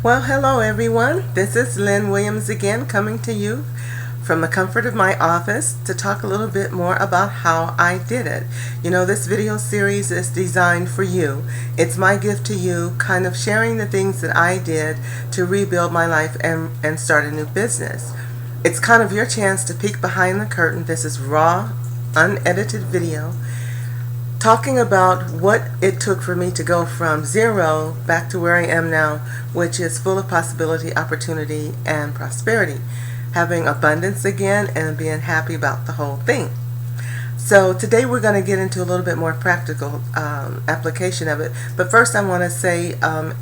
Well, hello everyone. This is Lynn Williams again, coming to you from the comfort of my office to talk a little bit more about how I did it. You know, this video series is designed for you. It's my gift to you, kind of sharing the things that I did to rebuild my life and start a new business. It's kind of your chance to peek behind the curtain. This is raw, unedited video, talking about what it took for me to go from zero back to where I am now, which is full of possibility, opportunity, and prosperity. Having abundance again and being happy about the whole thing. So today we're going to get into a little bit more practical application of it. But first I want to say,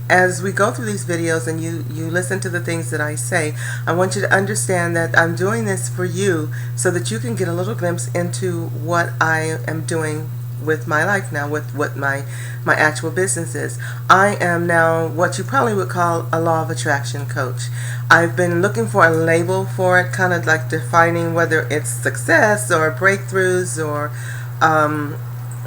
as we go through these videos and you listen to the things that I say, I want you to understand that I'm doing this for you so that you can get a little glimpse into what I am doing with my life now, with what my actual business is. I am now what you probably would call a Law of Attraction coach. I've been looking for a label for it, kind of like defining whether it's success or breakthroughs or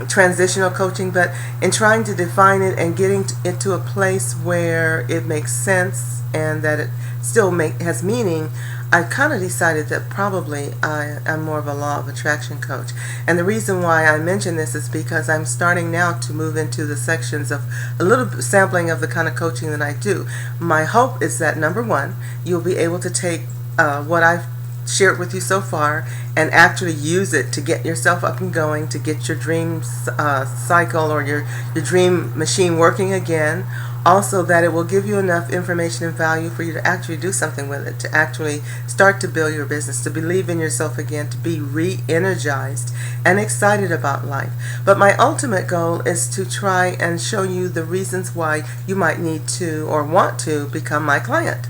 transitional coaching, but in trying to define it and getting it to a place where it makes sense and that it still has meaning, I've kind of decided that probably I'm more of a Law of Attraction coach. And the reason why I mention this is because I'm starting now to move into the sections of a little sampling of the kind of coaching that I do. My hope is that, number one, you'll be able to take what I've shared with you so far and actually use it to get yourself up and going, to get your dream cycle or your dream machine working again. Also, that it will give you enough information and value for you to actually do something with it, to actually start to build your business, to believe in yourself again, to be re-energized and excited about life. But my ultimate goal is to try and show you the reasons why you might need to or want to become my client.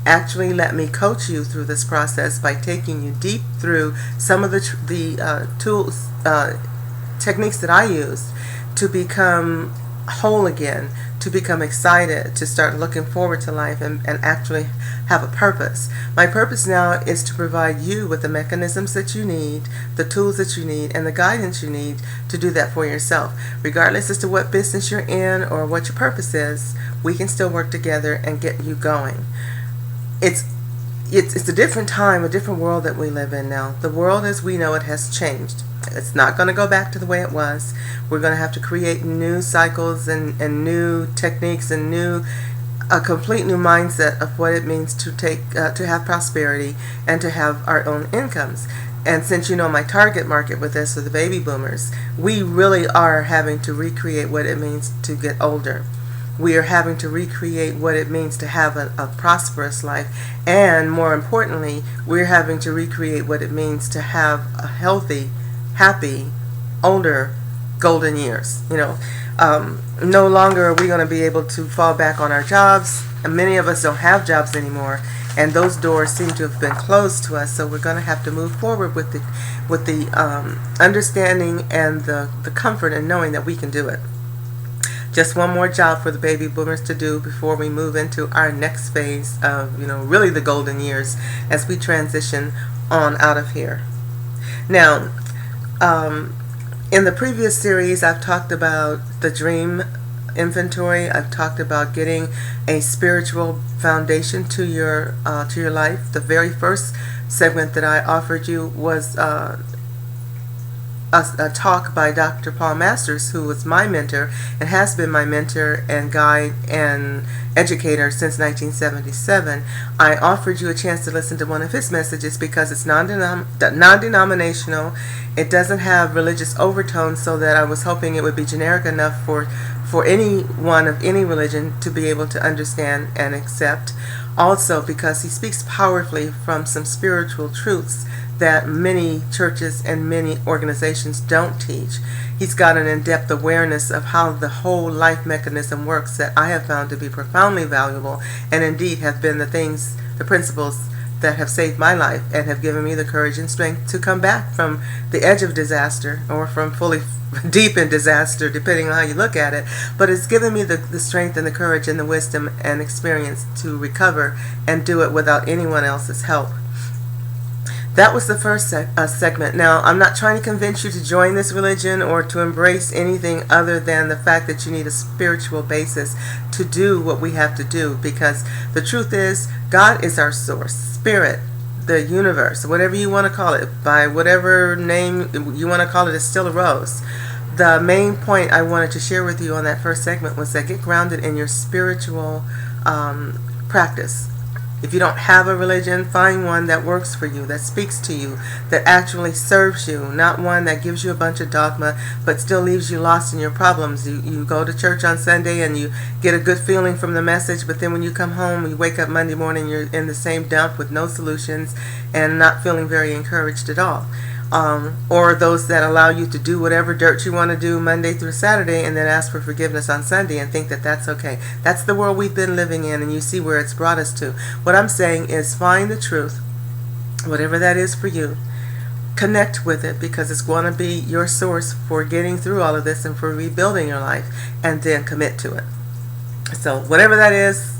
Actually, let me coach you through this process by taking you deep through some of the tools, techniques that I used to become whole again, to become excited, to start looking forward to life and actually have a purpose. My purpose now is to provide you with the mechanisms that you need, the tools that you need, and the guidance you need to do that for yourself. Regardless as to what business you're in or what your purpose is, we can still work together and get you going. It's a different time, a different world that we live in now. The world as we know it has changed. It's not going to go back to the way it was. We're going to have to create new cycles and new techniques and a complete new mindset of what it means to have prosperity and to have our own incomes. And since you know my target market with this are the baby boomers, we really are having to recreate what it means to get older. We are having to recreate what it means to have a prosperous life, and more importantly, we're having to recreate what it means to have a healthy, happy, older, golden years. You know, no longer are we going to be able to fall back on our jobs, and many of us don't have jobs anymore, and those doors seem to have been closed to us. So we're going to have to move forward with the understanding and the comfort in knowing that we can do it. Just one more job for the baby boomers to do before we move into our next phase of, really the golden years as we transition on out of here. Now, in the previous series, I've talked about the dream inventory. I've talked about getting a spiritual foundation to your life. The very first segment that I offered you was a talk by Dr. Paul Masters, who was my mentor and has been my mentor and guide and educator since 1977. I offered you a chance to listen to one of his messages because it's non-denominational. It doesn't have religious overtones, so that I was hoping it would be generic enough for anyone of any religion to be able to understand and accept. Also, because he speaks powerfully from some spiritual truths that many churches and many organizations don't teach. He's got an in-depth awareness of how the whole life mechanism works that I have found to be profoundly valuable, and indeed have been the principles that have saved my life and have given me the courage and strength to come back from the edge of disaster or from fully deep in disaster, depending on how you look at it. But it's given me the strength and the courage and the wisdom and experience to recover and do it without anyone else's help. That was the first segment. Now, I'm not trying to convince you to join this religion or to embrace anything other than the fact that you need a spiritual basis to do what we have to do, because the truth is, God is our source, spirit, the universe, whatever you want to call it, by whatever name you want to call it, is still a rose. The main point I wanted to share with you on that first segment was that get grounded in your spiritual practice. If you don't have a religion, find one that works for you, that speaks to you, that actually serves you, not one that gives you a bunch of dogma but still leaves you lost in your problems. You go to church on Sunday and you get a good feeling from the message, but then when you come home, you wake up Monday morning, you're in the same dump with no solutions and not feeling very encouraged at all. Or those that allow you to do whatever dirt you want to do Monday through Saturday and then ask for forgiveness on Sunday and think that that's okay. That's the world we've been living in, and you see where it's brought us to. What I'm saying is find the truth, whatever that is for you. Connect with it, because it's going to be your source for getting through all of this and for rebuilding your life, and then commit to it. So whatever that is,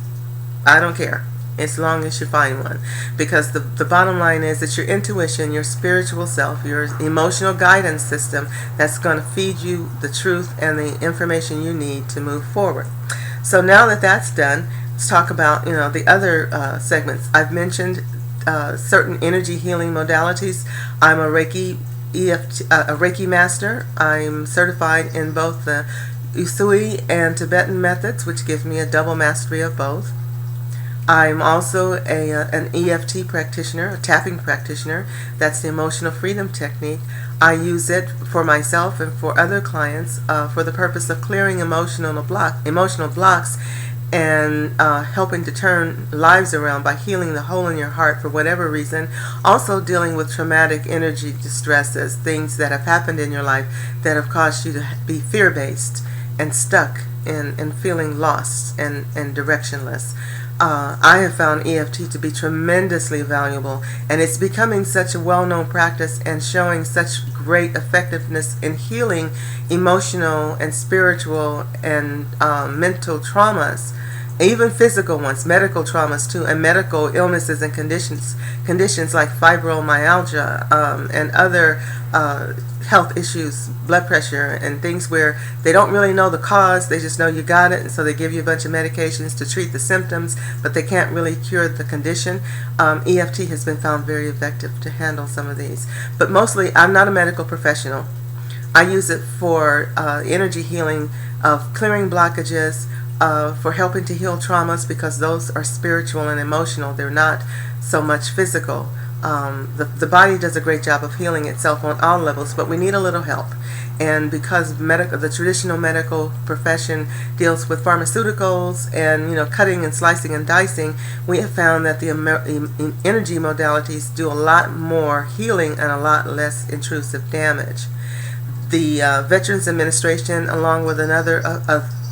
I don't care, as long as you find one, because the bottom line is it's your intuition, your spiritual self, your emotional guidance system that's going to feed you the truth and the information you need to move forward. So now that that's done, let's talk about the other segments. I've mentioned certain energy healing modalities. I'm a Reiki a Reiki master. I'm certified in both the Usui and Tibetan methods, which gives me a double mastery of both. I'm also an EFT practitioner, a tapping practitioner. That's the emotional freedom technique. I use it for myself and for other clients for the purpose of clearing emotional blocks and helping to turn lives around by healing the hole in your heart for whatever reason. Also dealing with traumatic energy distresses, things that have happened in your life that have caused you to be fear-based and stuck and feeling lost and directionless. I have found EFT to be tremendously valuable, and it's becoming such a well-known practice and showing such great effectiveness in healing emotional and spiritual and mental traumas, even physical ones, medical traumas too, and medical illnesses and conditions like fibromyalgia and other health issues, blood pressure, and things where they don't really know the cause. They just know you got it, and so they give you a bunch of medications to treat the symptoms, but they can't really cure the condition. EFT has been found very effective to handle some of these. But mostly, I'm not a medical professional. I use it for energy healing, of clearing blockages, for helping to heal traumas, because those are spiritual and emotional. They're not so much physical. The body does a great job of healing itself on all levels, but we need a little help. And because the traditional medical profession deals with pharmaceuticals and cutting and slicing and dicing, we have found that the energy modalities do a lot more healing and a lot less intrusive damage. The Veterans Administration, along with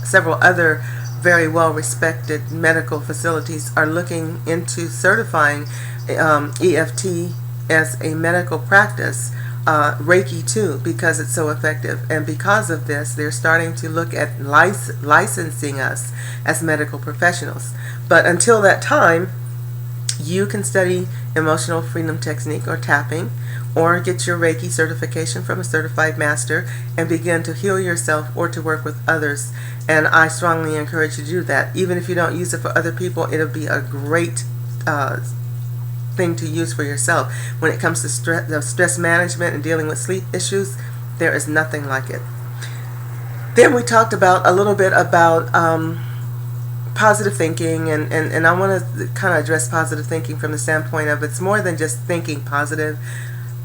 several other very well-respected medical facilities, are looking into certifying EFT as a medical practice, Reiki too, because it's so effective. And because of this, they're starting to look at licensing us as medical professionals. But until that time, you can study emotional freedom technique or tapping, or get your Reiki certification from a certified master and begin to heal yourself or to work with others. And I strongly encourage you to do that. Even if you don't use it for other people, it'll be a great thing to use for yourself. When it comes to stress management and dealing with sleep issues, there is nothing like it. Then we talked a little bit about positive thinking, and I want to kind of address positive thinking from the standpoint of it's more than just thinking positive.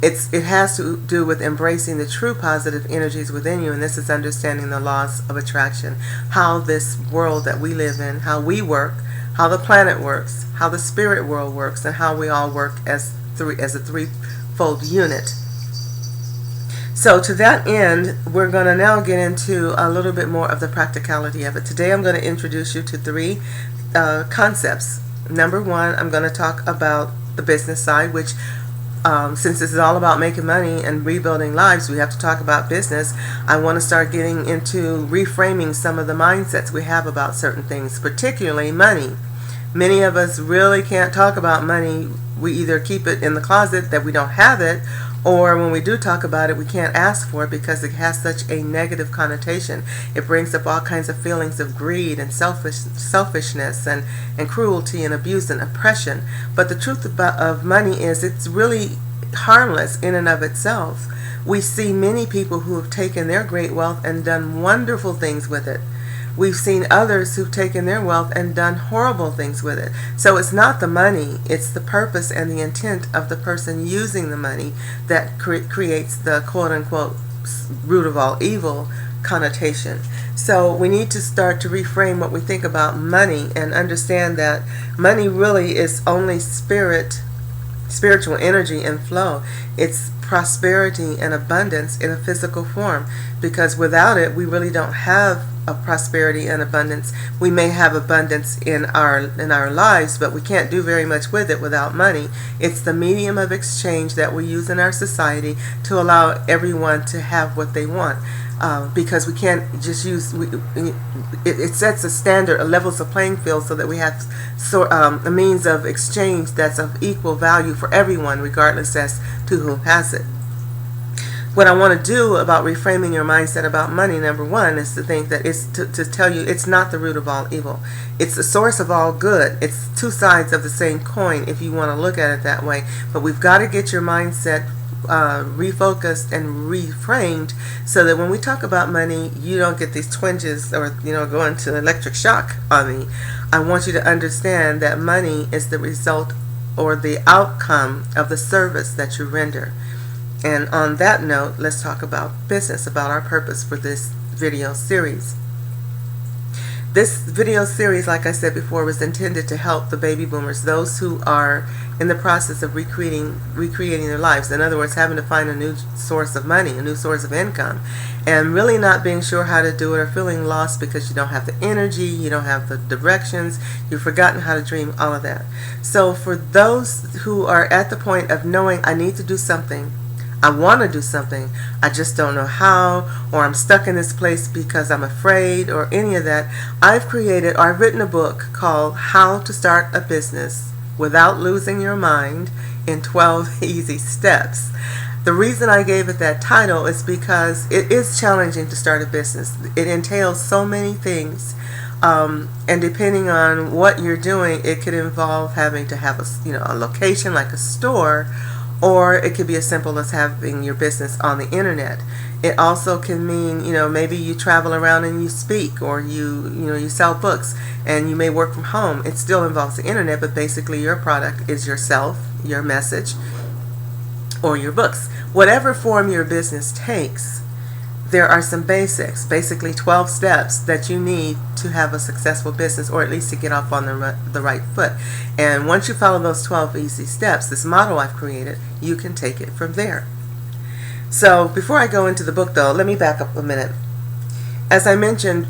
It has to do with embracing the true positive energies within you, and this is understanding the laws of attraction, how this world that we live in, how we work, how the planet works, how the spirit world works, and how we all work as a threefold unit. So to that end, we're going to now get into a little bit more of the practicality of it. Today I'm going to introduce you to three concepts. Number one, I'm going to talk about the business side, which since this is all about making money and rebuilding lives, we have to talk about business. I want to start getting into reframing some of the mindsets we have about certain things, particularly money. Many of us really can't talk about money. We either keep it in the closet that we don't have it, or when we do talk about it, we can't ask for it because it has such a negative connotation. It brings up all kinds of feelings of greed and selfishness and cruelty and abuse and oppression. But the truth of money is it's really harmless in and of itself. We see many people who have taken their great wealth and done wonderful things with it. We've seen others who've taken their wealth and done horrible things with it. So it's not the money, it's the purpose and the intent of the person using the money that creates the quote-unquote root of all evil connotation. So we need to start to reframe what we think about money and understand that money really is only spiritual energy and flow. It's prosperity and abundance in a physical form, because without it we really don't have a prosperity and abundance. We may have abundance in our lives, but we can't do very much with it without money. It's the medium of exchange that we use in our society to allow everyone to have what they want. Because we can't just use, it sets a standard, a levels of playing field, so that we have a means of exchange that's of equal value for everyone, regardless as to who has it. What I want to do about reframing your mindset about money, number one, is to think that it's to tell you it's not the root of all evil. It's the source of all good. It's two sides of the same coin, if you want to look at it that way. But we've got to get your mindset refocused and reframed, so that when we talk about money, you don't get these twinges or go into electric shock on me. I want you to understand that money is the result or the outcome of the service that you render. And on that note, let's talk about business, about our purpose for this video series. This video series, like I said before, was intended to help the baby boomers, those who are in the process of recreating their lives. In other words, having to find a new source of money, a new source of income, and really not being sure how to do it, or feeling lost because you don't have the energy, you don't have the directions, you've forgotten how to dream, all of that. So for those who are at the point of knowing, I need to do something, I want to do something, I just don't know how, or I'm stuck in this place because I'm afraid, or any of that, I've written a book called How to Start a Business Without Losing Your Mind in 12 Easy Steps. The reason I gave it that title is because it is challenging to start a business. It entails so many things, and depending on what you're doing, it could involve having to have a location like a store, or it could be as simple as having your business on the internet. It also can mean, maybe you travel around and you speak, or you sell books and you may work from home. It still involves the internet, but basically your product is yourself, your message, or your books. Whatever form your business takes, there are some basics, basically 12 steps that you need to have a successful business, or at least to get off on the right foot. And once you follow those 12 easy steps, this model I've created, you can take it from there. So before I go into the book, though, let me back up a minute. As I mentioned,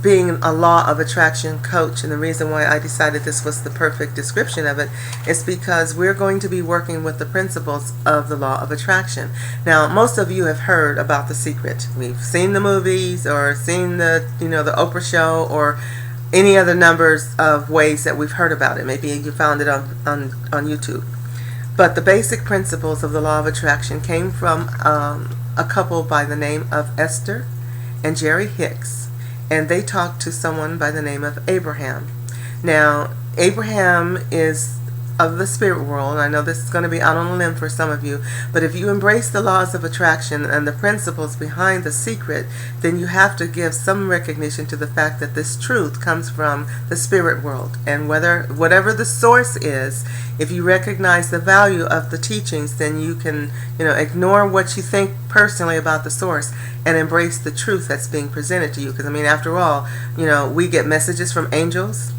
being a Law of Attraction coach, and the reason why I decided this was the perfect description of it is because we're going to be working with the principles of the Law of Attraction. Now, most of you have heard about The Secret. We've seen the movies, or seen the Oprah show, or any other numbers of ways that we've heard about it. Maybe you found it on YouTube. But the basic principles of the Law of Attraction came from a couple by the name of Esther and Jerry Hicks, and they talked to someone by the name of Abraham. Now, Abraham is of the spirit world. I know this is going to be out on a limb for some of you, but if you embrace the laws of attraction and the principles behind The Secret, then you have to give some recognition to the fact that this truth comes from the spirit world. And whatever the source is, if you recognize the value of the teachings, then you can ignore what you think personally about the source and embrace the truth that's being presented to you. Because after all, we get messages from angels,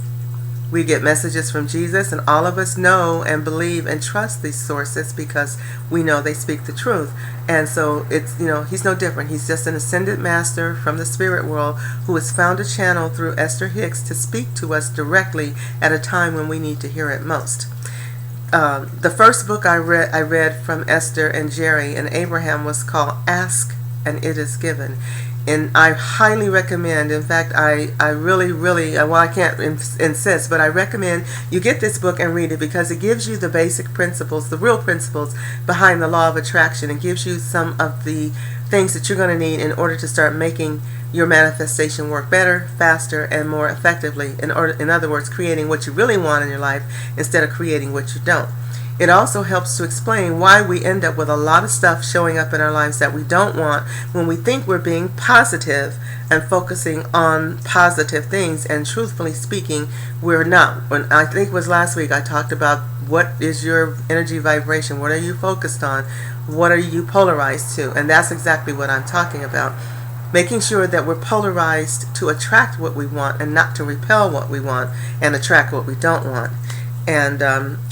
we get messages from Jesus, and all of us know and believe and trust these sources because we know they speak the truth. And so it's, he's no different. He's just an ascended master from the spirit world who has found a channel through Esther Hicks to speak to us directly at a time when we need to hear it most. The first book I read from Esther and Jerry and Abraham was called Ask and It Is Given. And I highly recommend, in fact, I really, well, I can't insist, but I recommend you get this book and read it, because it gives you the basic principles, the real principles behind the law of attraction, and gives you some of the things that you're going to need in order to start making your manifestation work better, faster, and more effectively. In other words, creating what you really want in your life instead of creating what you don't. It also helps to explain why we end up with a lot of stuff showing up in our lives that we don't want when we think we're being positive and focusing on positive things, and truthfully speaking, we're not. When I think it was last week, I talked about what is your energy vibration, what are you focused on, what are you polarized to, and that's exactly what I'm talking about. Making sure that we're polarized to attract what we want and not to repel what we want and attract what we don't want. And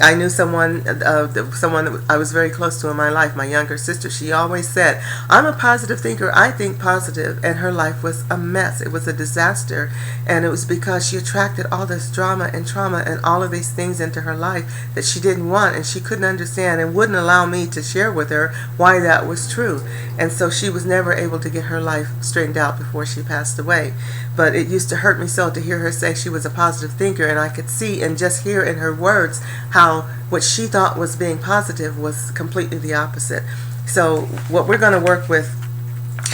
I knew someone that I was very close to in my life, my younger sister. She always said, I'm a positive thinker, I think positive. And her life was a mess. It was a disaster. And it was because she attracted all this drama and trauma and all of these things into her life that she didn't want, and she couldn't understand and wouldn't allow me to share with her why that was true. And so she was never able to get her life straightened out before she passed away. But it used to hurt me so to hear her say she was a positive thinker, and I could see and just hear in her words how what she thought was being positive was completely the opposite. So what we're going to work with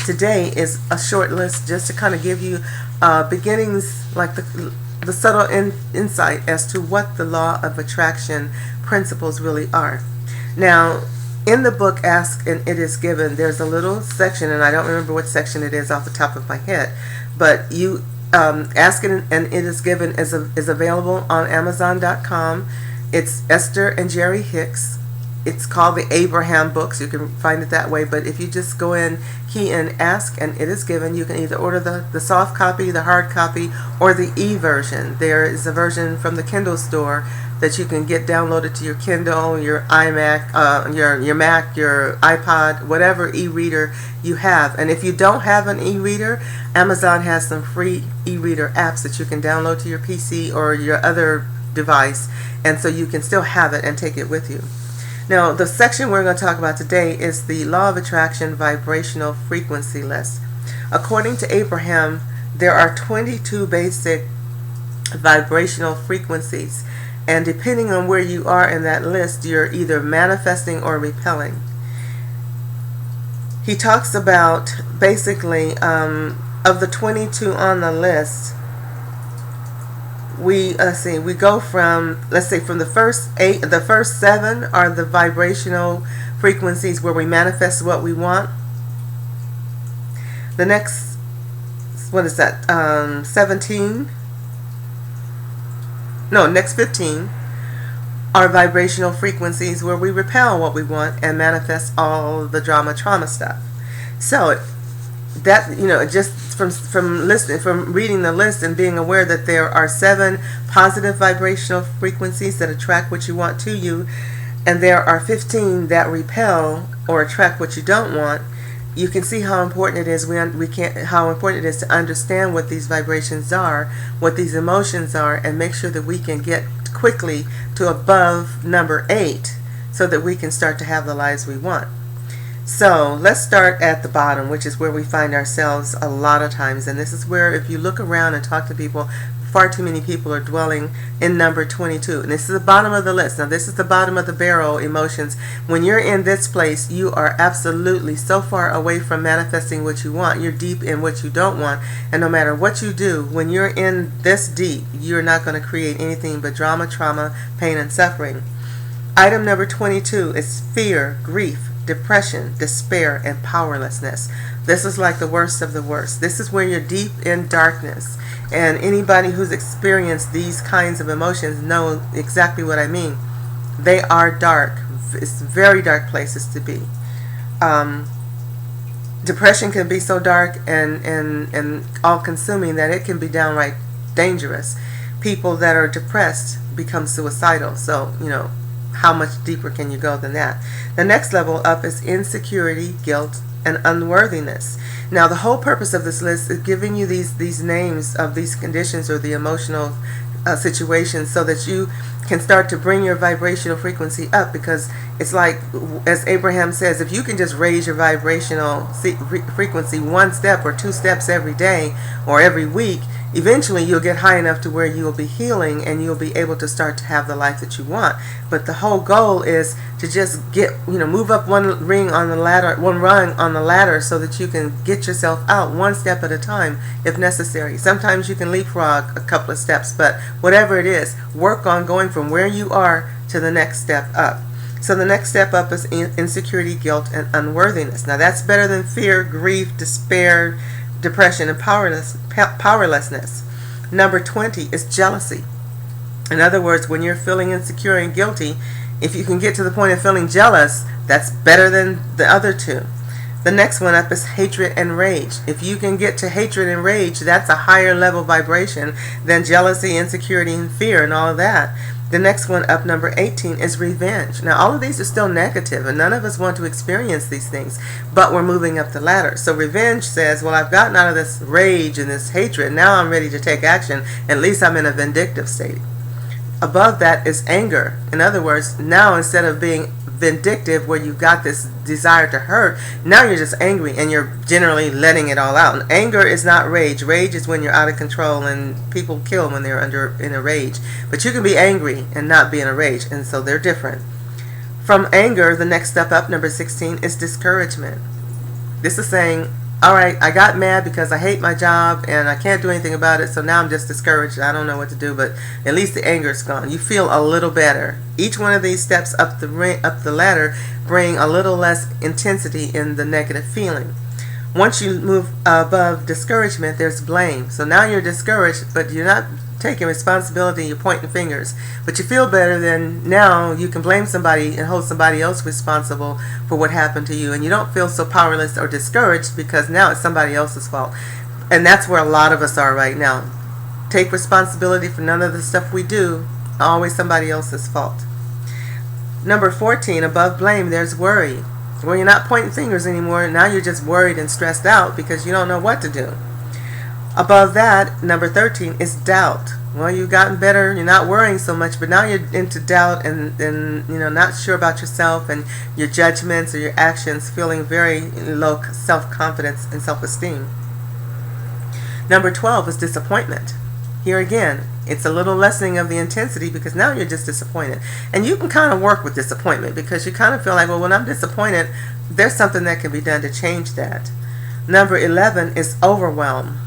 today is a short list just to kind of give you beginnings, like the subtle insight as to what the law of attraction principles really are. Now, in the book Ask and It Is Given, there's a little section, and I don't remember what section it is off the top of my head, but you Ask and It Is Given is available on Amazon.com. It's Esther and Jerry Hicks. It's called the Abraham books. You can find it that way. But if you just go in, key in Ask and It Is Given, you can either order the soft copy, the hard copy, or the e-version. There is a version from the Kindle store that you can get downloaded to your Kindle, your iMac, your Mac, your iPod, whatever e-reader you have. And if you don't have an e-reader, Amazon has some free e-reader apps that you can download to your PC or your other device, and so you can still have it and take it with you. Now, the section we're going to talk about today is the Law of Attraction Vibrational Frequency List. According to Abraham, there are 22 basic vibrational frequencies, and depending on where you are in that list, you're either manifesting or repelling. He talks about basically of the 22 on the list, we go from, let's say, from the first 8, the first 7 are the vibrational frequencies where we manifest what we want. The next, what is that, 17? No, next 15 are vibrational frequencies where we repel what we want and manifest all the trauma stuff. So that, just from reading the list and being aware that there are 7 positive vibrational frequencies that attract what you want to you, and there are 15 that repel or attract what you don't want, you can see how important it is. How important it is to understand what these vibrations are, what these emotions are, and make sure that we can get quickly to above number 8 so that we can start to have the lives we want. So let's start at the bottom, which is where we find ourselves a lot of times. And this is where, if you look around and talk to people, far too many people are dwelling in number 22. And this is the bottom of the list. Now, this is the bottom of the barrel, emotions. When you're in this place, you are absolutely so far away from manifesting what you want. You're deep in what you don't want. And no matter what you do, when you're in this deep, you're not going to create anything but drama, trauma, pain, and suffering. Item number 22 is fear, grief, depression, despair, and powerlessness. This is like the worst of the worst. This is where you're deep in darkness. And anybody who's experienced these kinds of emotions know exactly what I mean. They are dark. It's very dark places to be. Depression can be so dark and all-consuming that it can be downright dangerous. People that are depressed become suicidal. So, how much deeper can you go than that? The next level up is insecurity, guilt, and unworthiness. Now, the whole purpose of this list is giving you these names of these conditions or the emotional situations so that you can start to bring your vibrational frequency up, because it's like, as Abraham says, if you can just raise your vibrational frequency one step or two steps every day or every week, eventually you'll get high enough to where you'll be healing and you'll be able to start to have the life that you want. But the whole goal is to just move up one rung on the ladder so that you can get yourself out one step at a time if necessary. Sometimes you can leapfrog a couple of steps, but whatever it is, work on going from where you are to the next step up. So the next step up is insecurity, guilt, and unworthiness. Now that's better than fear, grief, despair, depression, and powerlessness. Number 20 is jealousy. In other words, when you're feeling insecure and guilty, if you can get to the point of feeling jealous, that's better than the other two. The next one up is hatred and rage. If you can get to hatred and rage, that's a higher level vibration than jealousy, insecurity, and fear and all of that. The next one up, number 18, is revenge. Now, all of these are still negative, and none of us want to experience these things, but we're moving up the ladder. So revenge says, well, I've gotten out of this rage and this hatred. Now I'm ready to take action. At least I'm in a vindictive state. Above that is anger. In other words, now instead of being vindictive where you've got this desire to hurt, now you're just angry and you're generally letting it all out. And anger is not rage. Rage is when you're out of control, and people kill when they're in a rage. But you can be angry and not be in a rage, and so they're different. From anger, the next step up, number 16, is discouragement. This is saying, all right, I got mad because I hate my job and I can't do anything about it, so now I'm just discouraged. I don't know what to do, but at least the anger is gone. You feel a little better. Each one of these steps up the ladder bring a little less intensity in the negative feeling. Once you move above discouragement, there's blame. So now you're discouraged, but you're not taking responsibility, you're pointing fingers. But you feel better than now you can blame somebody and hold somebody else responsible for what happened to you. And you don't feel so powerless or discouraged because now it's somebody else's fault. And that's where a lot of us are right now. Take responsibility for none of the stuff we do, always somebody else's fault. Number 14, above blame, there's worry. Well, you're not pointing fingers anymore. Now you're just worried and stressed out because you don't know what to do. Above that, number 13 is doubt. Well, you've gotten better. You're not worrying so much, but now you're into doubt and not sure about yourself and your judgments or your actions, feeling very low self-confidence and self-esteem. Number 12 is disappointment. Here again, it's a little lessening of the intensity because now you're just disappointed. And you can kind of work with disappointment because you kind of feel like, well, when I'm disappointed, there's something that can be done to change that. Number 11 is overwhelm.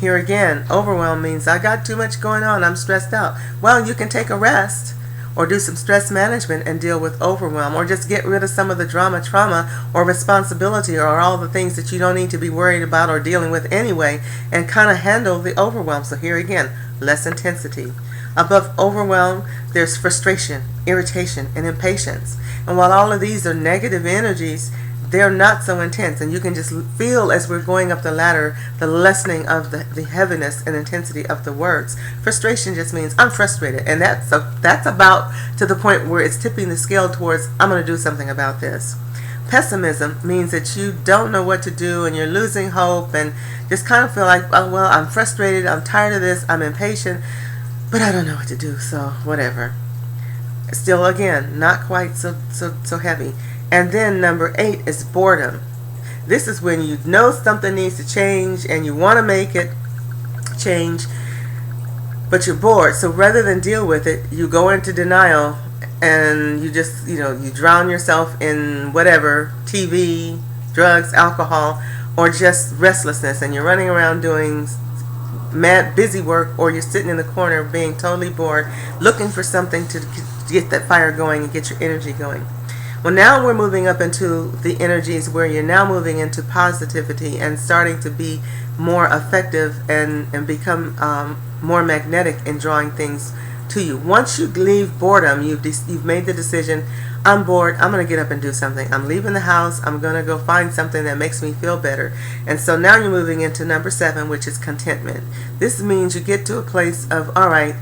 Here again, overwhelm means I got too much going on, I'm stressed out. Well, you can take a rest or do some stress management and deal with overwhelm, or just get rid of some of the drama, trauma, or responsibility, or all the things that you don't need to be worried about or dealing with anyway, and kind of handle the overwhelm. So here again, less intensity. Above overwhelm, there's frustration, irritation, and impatience. And while all of these are negative energies, they're not so intense, and you can just feel as we're going up the ladder the lessening of the heaviness and intensity of the words. Frustration just means I'm frustrated, and that's about to the point where it's tipping the scale towards I'm going to do something about this. Pessimism means that you don't know what to do and you're losing hope and just kind of feel like, oh, well, I'm frustrated, I'm tired of this, I'm impatient, but I don't know what to do, so whatever. Still, again, not quite so heavy. And then number 8 is boredom. This is when you know something needs to change and you want to make it change, but you're bored. So rather than deal with it, you go into denial and you just, you drown yourself in whatever, TV, drugs, alcohol, or just restlessness, and you're running around doing mad busy work, or you're sitting in the corner being totally bored, looking for something to get that fire going and get your energy going. Well, now we're moving up into the energies where you're now moving into positivity and starting to be more effective and become more magnetic in drawing things to you. Once you leave boredom, you've made the decision, I'm bored, I'm going to get up and do something. I'm leaving the house, I'm going to go find something that makes me feel better. And so now you're moving into number 7, which is contentment. This means you get to a place of, all right,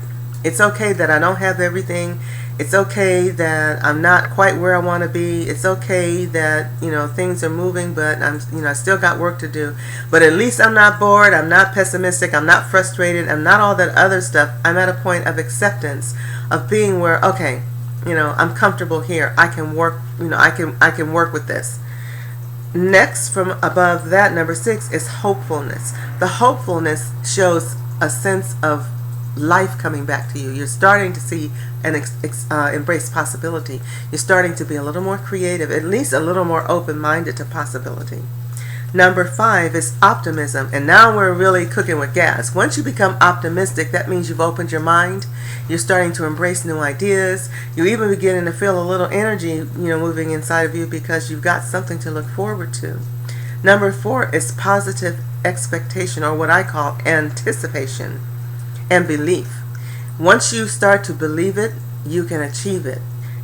it's okay that I don't have everything, It's okay that I'm not quite where I want to be. It's okay that, things are moving, but I still got work to do. But at least I'm not bored. I'm not pessimistic. I'm not frustrated. I'm not all that other stuff. I'm at a point of acceptance, of being where, okay, I'm comfortable here. I can work, I can work with this. Next from above that, number 6, is hopefulness. The hopefulness shows a sense of life coming back to you. You're starting to see and embrace possibility. You're starting to be a little more creative, at least a little more open-minded to possibility. Number 5 is optimism, and now we're really cooking with gas. Once you become optimistic, that means you've opened your mind. You're starting to embrace new ideas. You're even beginning to feel a little energy, moving inside of you, because you've got something to look forward to. Number 4 is positive expectation, or what I call anticipation and belief. Once you start to believe it, you can achieve it.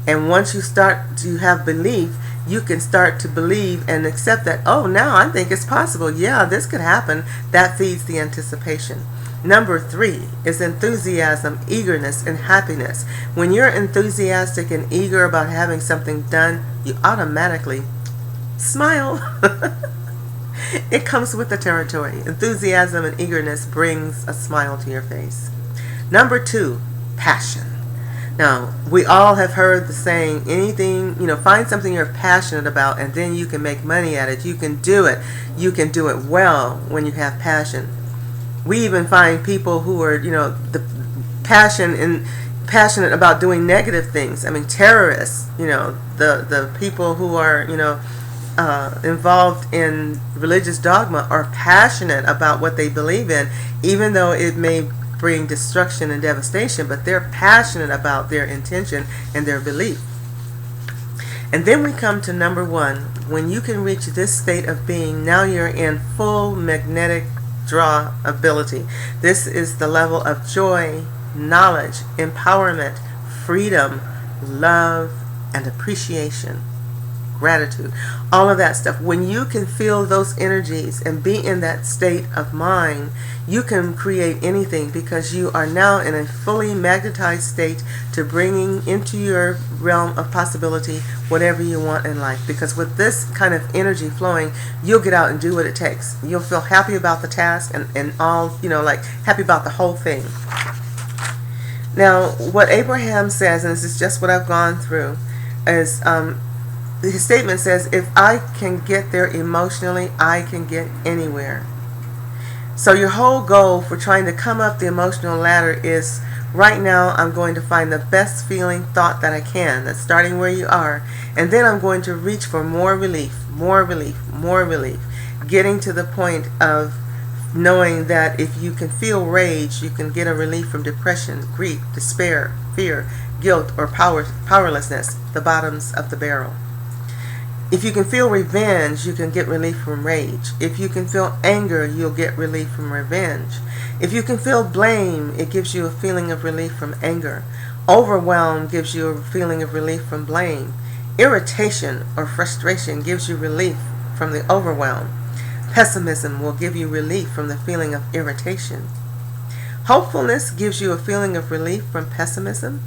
And once you start to have belief, you can start to believe and accept that, oh, now I think it's possible. Yeah, this could happen. That feeds the anticipation. Number 3 is enthusiasm, eagerness, and happiness. When you're enthusiastic and eager about having something done, you automatically smile. It comes with the territory. Enthusiasm and eagerness brings a smile to your face. Number 2, passion. Now, we all have heard the saying, anything, find something you're passionate about, and then you can make money at it. You can do it. You can do it well when you have passion. We even find people who are, the passionate about doing negative things. I mean, terrorists, the people who are, involved in religious dogma are passionate about what they believe in, even though it may bring destruction and devastation, but they're passionate about their intention and their belief. And then we come to number 1. When you can reach this state of being, now you're in full magnetic draw ability. This is the level of joy, knowledge, empowerment, freedom, love, and appreciation, gratitude, all of that stuff. When you can feel those energies and be in that state of mind, you can create anything, because you are now in a fully magnetized state to bringing into your realm of possibility whatever you want in life. Because with this kind of energy flowing, you'll get out and do what it takes. You'll feel happy about the task and all, like happy about the whole thing. Now, what Abraham says, and this is just what I've gone through, is his statement says, if I can get there emotionally, I can get anywhere. So your whole goal for trying to come up the emotional ladder is, right now I'm going to find the best feeling thought that I can. That's starting where you are. And then I'm going to reach for more relief, more relief, more relief. Getting to the point of knowing that if you can feel rage, you can get a relief from depression, grief, despair, fear, guilt, or powerlessness, the bottoms of the barrel. If you can feel revenge, you can get relief from rage. If you can feel anger, you'll get relief from revenge. If you can feel blame, it gives you a feeling of relief from anger. Overwhelm gives you a feeling of relief from blame. Irritation or frustration gives you relief from the overwhelm. Pessimism will give you relief from the feeling of irritation. Hopefulness gives you a feeling of relief from pessimism.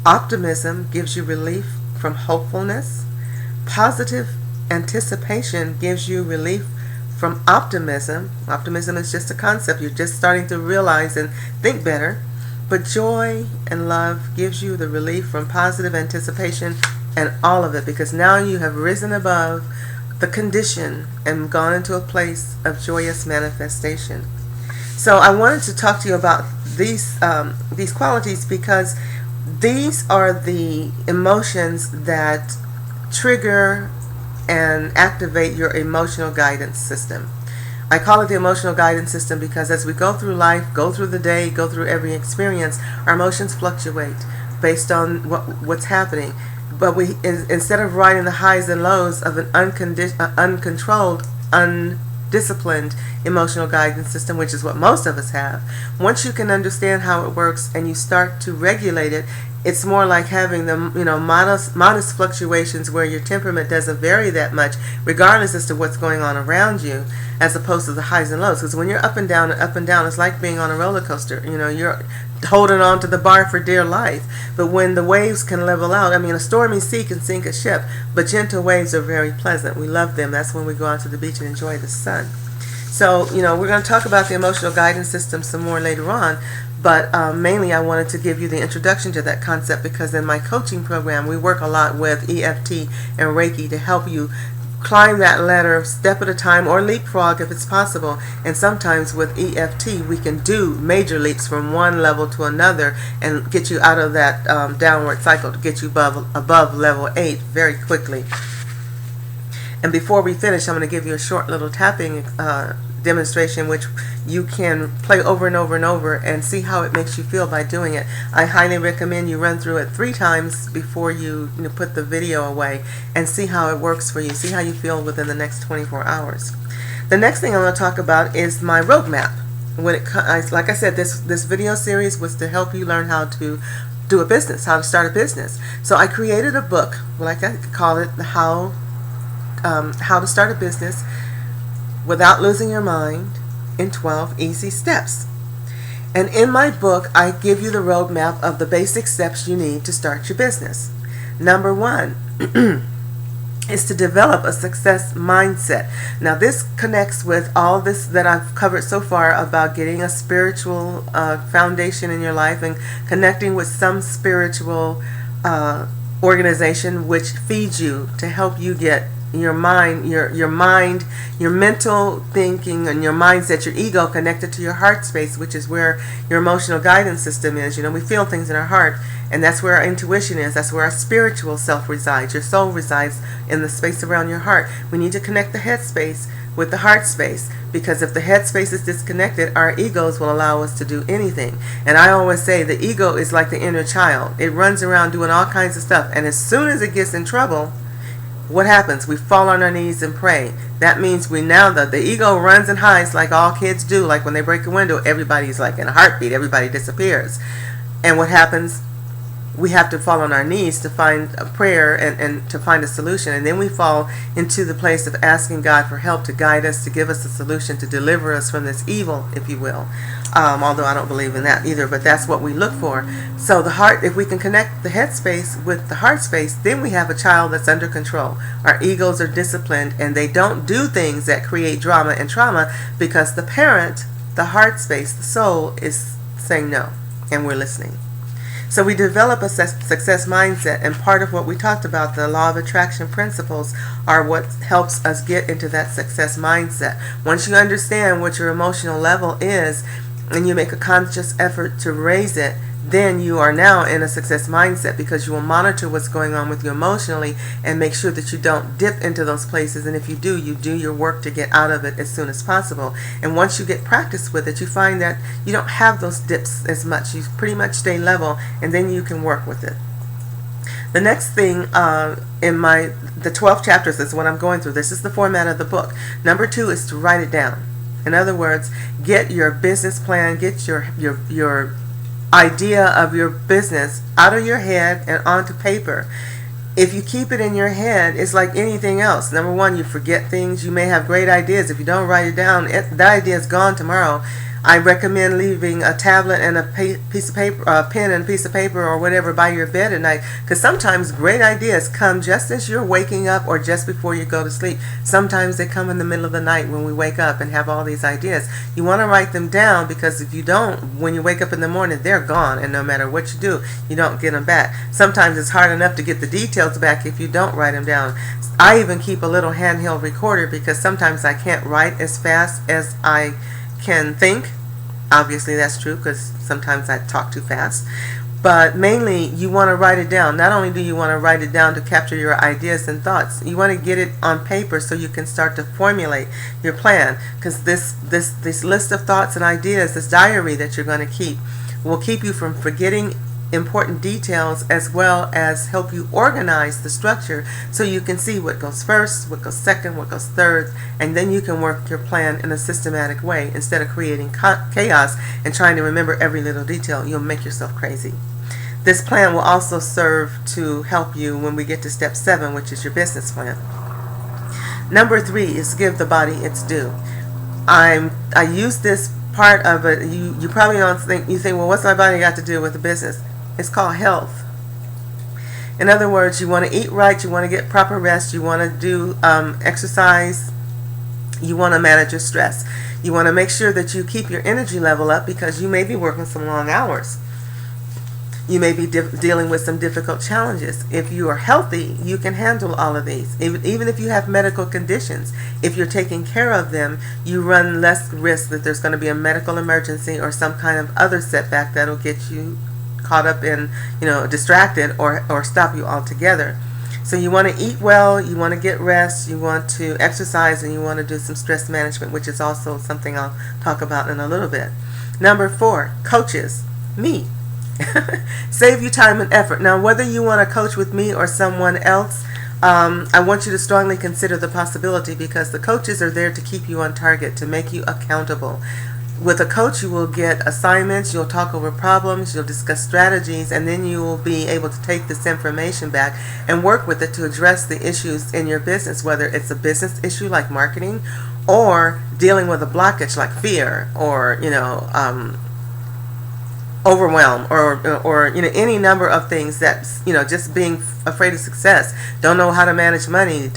Optimism gives you relief from hopefulness. Positive anticipation gives you relief from optimism. Optimism is just a concept. You're just starting to realize and think better. But joy and love gives you the relief from positive anticipation and all of it, because now you have risen above the condition and gone into a place of joyous manifestation. So I wanted to talk to you about these qualities, because these are the emotions that trigger and activate your emotional guidance system. I call it the emotional guidance system because as we go through life, go through the day, go through every experience, our emotions fluctuate based on what's happening. But we, instead of riding the highs and lows of an uncontrolled, undisciplined emotional guidance system, which is what most of us have, once you can understand how it works and you start to regulate it, it's more like having the modest fluctuations where your temperament doesn't vary that much, regardless as to what's going on around you, as opposed to the highs and lows. Because when you're up and down, it's like being on a roller coaster. You're holding on to the bar for dear life. But when the waves can level out, I mean, a stormy sea can sink a ship, but gentle waves are very pleasant. We love them. That's when we go out to the beach and enjoy the sun. So, we're going to talk about the emotional guidance system some more later on, but mainly I wanted to give you the introduction to that concept, because in my coaching program we work a lot with EFT and Reiki to help you climb that ladder step at a time, or leapfrog if it's possible. And sometimes with EFT we can do major leaps from one level to another and get you out of that downward cycle, to get you above level 8 very quickly. And before we finish, I'm going to give you a short little tapping demonstration, which you can play over and over and over and see how it makes you feel by doing it. I highly recommend you run through it 3 times before you put the video away, and see how it works for you. See how you feel within the next 24 hours. The next thing I'm going to talk about is my roadmap. Like I said, this video series was to help you learn how to do a business, how to start a business. So I created a book, like I call it, How to Start a Business Without Losing Your Mind in 12 Easy Steps. And in my book, I give you the roadmap of the basic steps you need to start your business. Number 1 is to develop a success mindset. Now this connects with all this that I've covered so far about getting a spiritual foundation in your life and connecting with some spiritual organization which feeds you to help you get your mind, your mental thinking and your mindset, your ego connected to your heart space, which is where your emotional guidance system is. We feel things in our heart, and that's where our intuition is. That's where our spiritual self resides. Your soul resides in the space around your heart. We need to connect the head space with the heart space, because if the head space is disconnected, our egos will allow us to do anything. And I always say the ego is like the inner child. It runs around doing all kinds of stuff, and as soon as it gets in trouble, what happens? We fall on our knees and pray. That means the ego runs and hides like all kids do. Like when they break a window, everybody's like in a heartbeat. Everybody disappears. And what happens? We have to fall on our knees to find a prayer and to find a solution. And then we fall into the place of asking God for help to guide us, to give us a solution, to deliver us from this evil, if you will. Although I don't believe in that either, but that's what we look for. So the heart, if we can connect the head space with the heart space, then we have a child that's under control. Our egos are disciplined, and they don't do things that create drama and trauma, because the parent, the heart space, the soul, is saying no, and we're listening. So we develop a success mindset, and part of what we talked about, the Law of Attraction principles, are what helps us get into that success mindset. Once you understand what your emotional level is, and you make a conscious effort to raise it, then you are now in a success mindset, because you will monitor what's going on with you emotionally and make sure that you don't dip into those places. And if you do, you do your work to get out of it as soon as possible. And once you get practice with it, you find that you don't have those dips as much. You pretty much stay level, and then you can work with it. The next thing in the 12 chapters is what I'm going through. This is the format of the book. Number 2 is to write it down. In other words, get your business plan, get your idea of your business out of your head and onto paper. If you keep it in your head, it's like anything else. Number 1, you forget things. You may have great ideas. If you don't write it down, that idea is gone tomorrow. I recommend leaving a tablet and a piece of paper, a pen and a piece of paper or whatever by your bed at night, because sometimes great ideas come just as you're waking up or just before you go to sleep. Sometimes they come in the middle of the night when we wake up and have all these ideas. You want to write them down, because if you don't, when you wake up in the morning, they're gone, and no matter what you do, you don't get them back. Sometimes it's hard enough to get the details back if you don't write them down. I even keep a little handheld recorder, because sometimes I can't write as fast as I can think. Obviously that's true, because sometimes I talk too fast. But mainly you want to write it down. Not only do you want to write it down to capture your ideas and thoughts, you want to get it on paper so you can start to formulate your plan. Because this list of thoughts and ideas, this diary that you're going to keep, will keep you from forgetting important details, as well as help you organize the structure so you can see what goes first, what goes second, what goes third, and then you can work your plan in a systematic way instead of creating chaos and trying to remember every little detail. You'll make yourself crazy. This plan will also serve to help you when we get to step 7, which is your business plan. Number 3 is give the body its due. I use this part of it, you probably don't think, you think, well, what's my body got to do with the business? It's called health. In other words, you want to eat right, you want to get proper rest, you want to do exercise, you want to manage your stress. You want to make sure that you keep your energy level up because you may be working some long hours. You may be dealing with some difficult challenges. If you are healthy, you can handle all of these. Even if you have medical conditions, if you're taking care of them, you run less risk that there's going to be a medical emergency or some kind of other setback that'll get you caught up in, distracted or stop you altogether. So you want to eat well, you want to get rest, you want to exercise, and you want to do some stress management, which is also something I'll talk about in a little bit. Number 4, coaches. Me. Save you time and effort. Now, whether you want to coach with me or someone else, I want you to strongly consider the possibility, because the coaches are there to keep you on target, to make you accountable. With a coach, you will get assignments, you'll talk over problems, you'll discuss strategies, and then you will be able to take this information back and work with it to address the issues in your business, whether it's a business issue like marketing or dealing with a blockage like fear or, overwhelm or any number of things that, just being afraid of success, don't know how to manage money,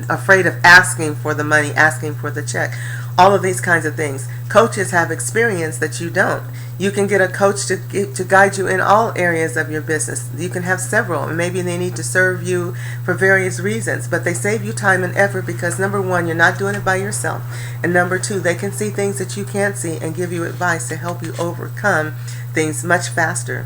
afraid of asking for the money, asking for the check. All of these kinds of things. Coaches have experience that you don't. You can get a coach to guide you in all areas of your business. You can have several, and maybe they need to serve you for various reasons, but they save you time and effort because, number 1, you're not doing it by yourself, and number 2, they can see things that you can't see and give you advice to help you overcome things much faster.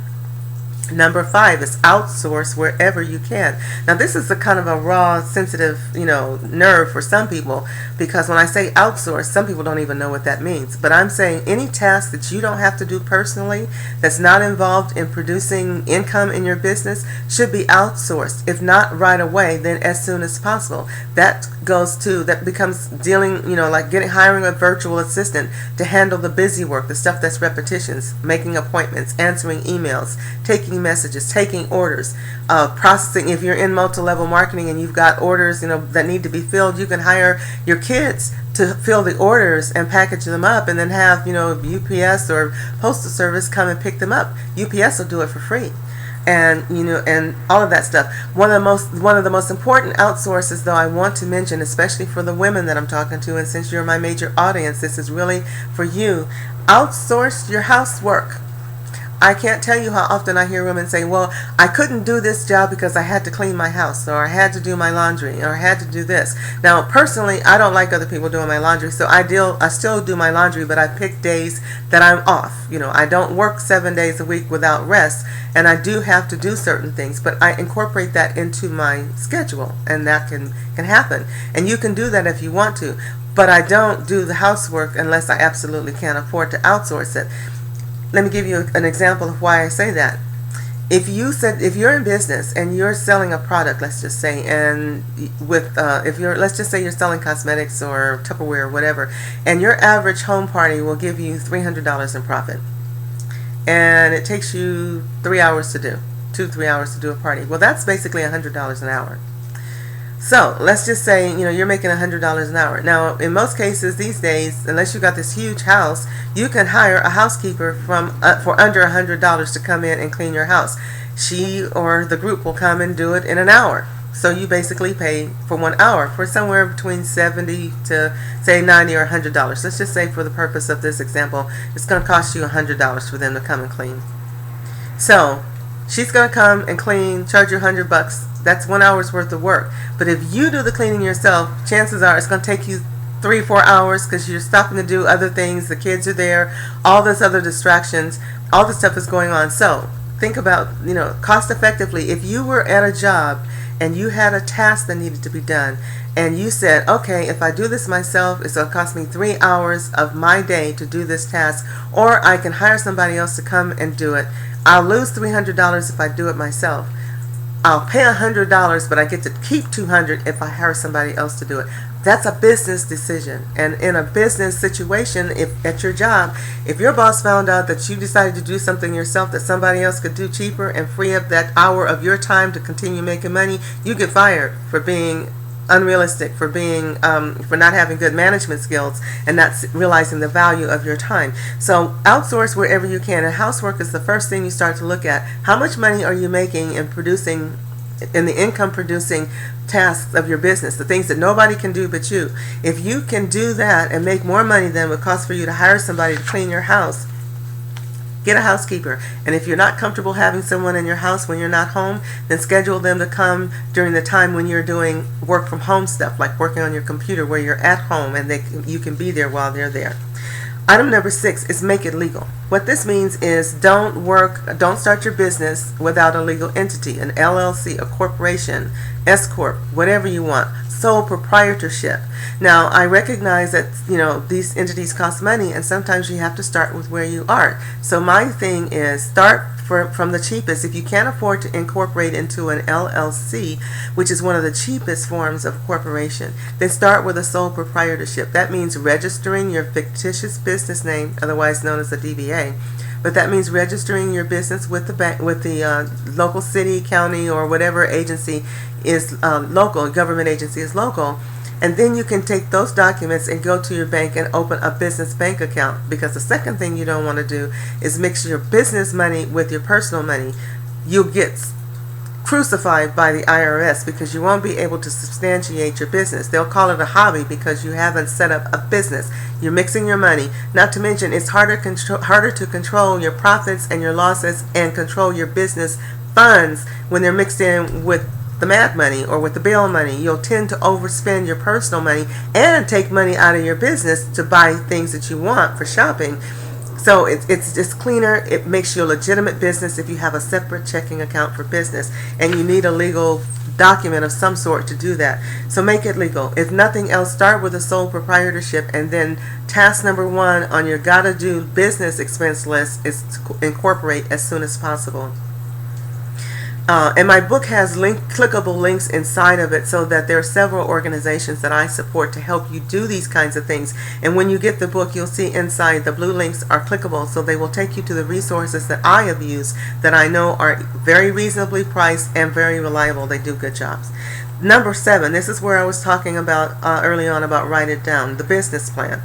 Number 5 is outsource wherever you can. Now, this is a kind of a raw, sensitive, nerve for some people, because when I say outsource, some people don't even know what that means. But I'm saying any task that you don't have to do personally, that's not involved in producing income in your business, should be outsourced. If not right away, then as soon as possible. That becomes dealing, hiring a virtual assistant to handle the busy work, the stuff that's repetitions, making appointments, answering emails, taking messages, taking orders, processing. If you're in multi-level marketing and you've got orders that need to be filled, you can hire your kids to fill the orders and package them up, and then have UPS or postal service come and pick them up. UPS will do it for free, and and all of that stuff. One of the most important outsources, though, I want to mention, especially for the women that I'm talking to, and since you're my major audience, this is really for you. Outsource your housework. I can't tell you how often I hear women say, well, I couldn't do this job because I had to clean my house, or I had to do my laundry, or I had to do this. Now, personally, I don't like other people doing my laundry, so I still do my laundry, but I pick days that I'm off. I don't work 7 days a week without rest, and I do have to do certain things, but I incorporate that into my schedule, and that can happen. And you can do that if you want to, but I don't do the housework unless I absolutely can't afford to outsource it. Let me give you an example of why I say that. If you're in business and you're selling a product, let's just say, and let's just say you're selling cosmetics or Tupperware or whatever, and your average home party will give you $300 in profit, and it takes you 3 hours to do, 2-3 hours to do a party. Well, that's basically $100 an hour. So let's just say you're making $100 an hour. Now, in most cases these days, unless you got this huge house, you can hire a housekeeper for under $100 to come in and clean your house. She or the group will come and do it in an hour. So you basically pay for 1 hour for somewhere between $70 to say $90 or $100. Let's just say, for the purpose of this example, it's going to cost you $100 for them to come and clean. So she's going to come and clean, charge you $100. That's 1 hour's worth of work. But if you do the cleaning yourself, chances are it's going to take you 3-4 hours, because you're stopping to do other things. The kids are there, all those other distractions, all this stuff is going on. So think about, cost effectively. If you were at a job and you had a task that needed to be done, and you said, okay, if I do this myself, it's going to cost me 3 hours of my day to do this task, or I can hire somebody else to come and do it. I'll lose $300 if I do it myself. I'll pay $100, but I get to keep $200 if I hire somebody else to do it. That's a business decision. And in a business situation, if at your job, if your boss found out that you decided to do something yourself that somebody else could do cheaper and free up that hour of your time to continue making money, you get fired for being unrealistic, for being for not having good management skills and not realizing the value of your time. So outsource wherever you can, and housework is the first thing you start to look at. How much money are you making in producing, in the income producing tasks of your business, the things that nobody can do but you? If you can do that and make more money than it would cost for you to hire somebody to clean your house, get a housekeeper. And if you're not comfortable having someone in your house when you're not home, then schedule them to come during the time when you're doing work from home stuff, like working on your computer where you're at home, and you can be there while they're there. Item number 6 is make it legal. What this means is don't start your business without a legal entity, an LLC, a corporation, S Corp, whatever you want, sole proprietorship. Now, I recognize that, these entities cost money, and sometimes you have to start with where you are. So my thing is start from the cheapest. If you can't afford to incorporate into an LLC, which is one of the cheapest forms of corporation, then start with a sole proprietorship. That means registering your fictitious business name, otherwise known as a DBA. But that means registering your business with the bank, with the local city, county, or whatever agency is local, government agency is local. And then you can take those documents and go to your bank and open a business bank account. Because the second thing you don't want to do is mix your business money with your personal money. You'll get crucified by the IRS because you won't be able to substantiate your business. They'll call it a hobby because you haven't set up a business. You're mixing your money. Not to mention, it's harder to control your profits and your losses and control your business funds when they're mixed in with the mad money or with the bill money. You'll tend to overspend your personal money and take money out of your business to buy things that you want for shopping. So it's just cleaner. It makes you a legitimate business if you have a separate checking account for business, and you need a legal document of some sort to do that. So make it legal. If nothing else, start with a sole proprietorship, and then task number 1 on your gotta do business expense list is to incorporate as soon as possible. And my book has clickable links inside of it, so that there are several organizations that I support to help you do these kinds of things. And when you get the book, you'll see inside the blue links are clickable, so they will take you to the resources that I have used that I know are very reasonably priced and very reliable. They do good jobs. Number 7, this is where I was talking about early on about write it down, the business plan.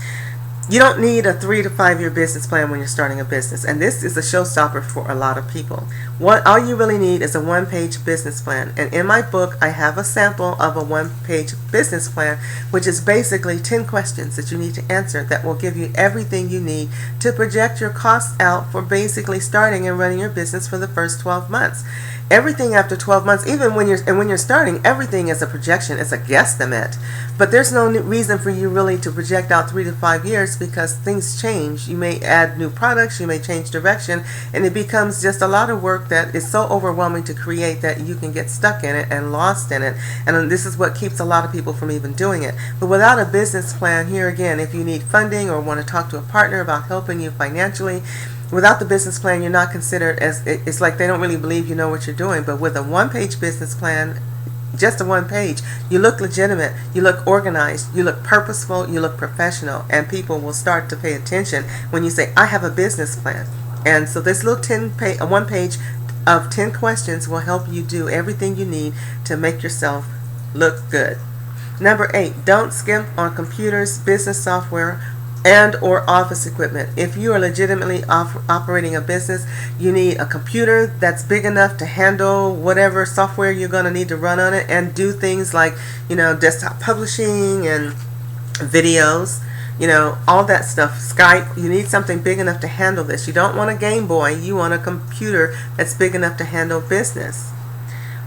You don't need a 3 to 5 year business plan when you're starting a business, and this is a showstopper for a lot of people. All you really need is a 1-page business plan, and in my book I have a sample of a 1-page business plan, which is basically 10 questions that you need to answer that will give you everything you need to project your costs out for basically starting and running your business for the first 12 months. Everything after 12 months, even when you're starting, everything is a projection, it's a guesstimate. But there's no reason for you really to project out 3 to 5 years, because things change. You may add new products, you may change direction, and it becomes just a lot of work that is so overwhelming to create that you can get stuck in it and lost in it. And this is what keeps a lot of people from even doing it. But without a business plan, here again, if you need funding or want to talk to a partner about helping you financially, without the business plan, you're not considered as, it's like they don't really believe you know what you're doing. But with a 1-page business plan, just a 1 page, you look legitimate, you look organized, you look purposeful, you look professional, and people will start to pay attention when you say, I have a business plan. And so this little 1 page of 10 questions will help you do everything you need to make yourself look good. Number 8, don't skimp on computers, business software, and or office equipment. If you are legitimately operating a business, you need a computer that's big enough to handle whatever software you're going to need to run on it and do things like, desktop publishing and videos, all that stuff. Skype, you need something big enough to handle this. You don't want a Game Boy, you want a computer that's big enough to handle business.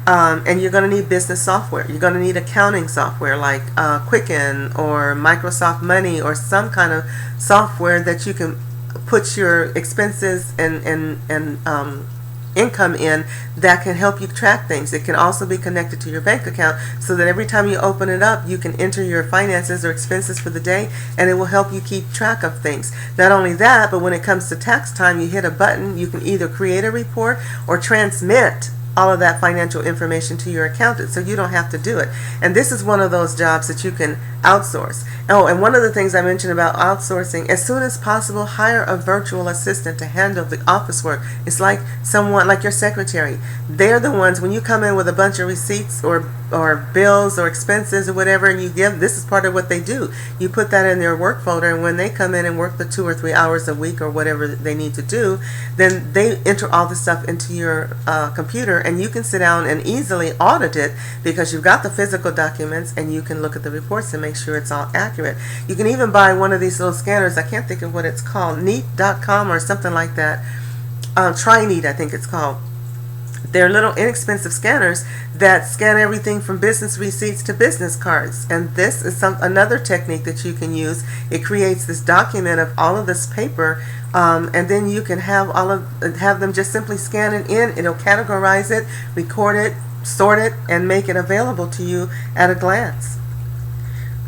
And you're going to need business software. You're going to need accounting software like Quicken or Microsoft Money, or some kind of software that you can put your expenses and income in that can help you track things. It can also be connected to your bank account, so that every time you open it up, you can enter your finances or expenses for the day, and it will help you keep track of things. Not only that, but when it comes to tax time, you hit a button, you can either create a report or transmit all of that financial information to your accountant, so you don't have to do it. And this is one of those jobs that you can Outsource. Oh, and one of the things I mentioned about outsourcing, as soon as possible, hire a virtual assistant to handle the office work. It's like someone, like your secretary. They're the ones, when you come in with a bunch of receipts or bills or expenses or whatever, and you give, this is part of what they do. You put that in their work folder, and when they come in and work the 2 or 3 hours a week or whatever they need to do, then they enter all the stuff into your computer, and you can sit down and easily audit it because you've got the physical documents, and you can look at the reports and make sure it's all accurate. You can even buy one of these little scanners. I can't think of what it's called, neat.com or something like that. TriNeat, I think it's called. They're little inexpensive scanners that scan everything from business receipts to business cards. And this is another technique that you can use. It creates this document of all of this paper, and then you can have them just simply scan it in. It'll categorize it, record it, sort it, and make it available to you at a glance.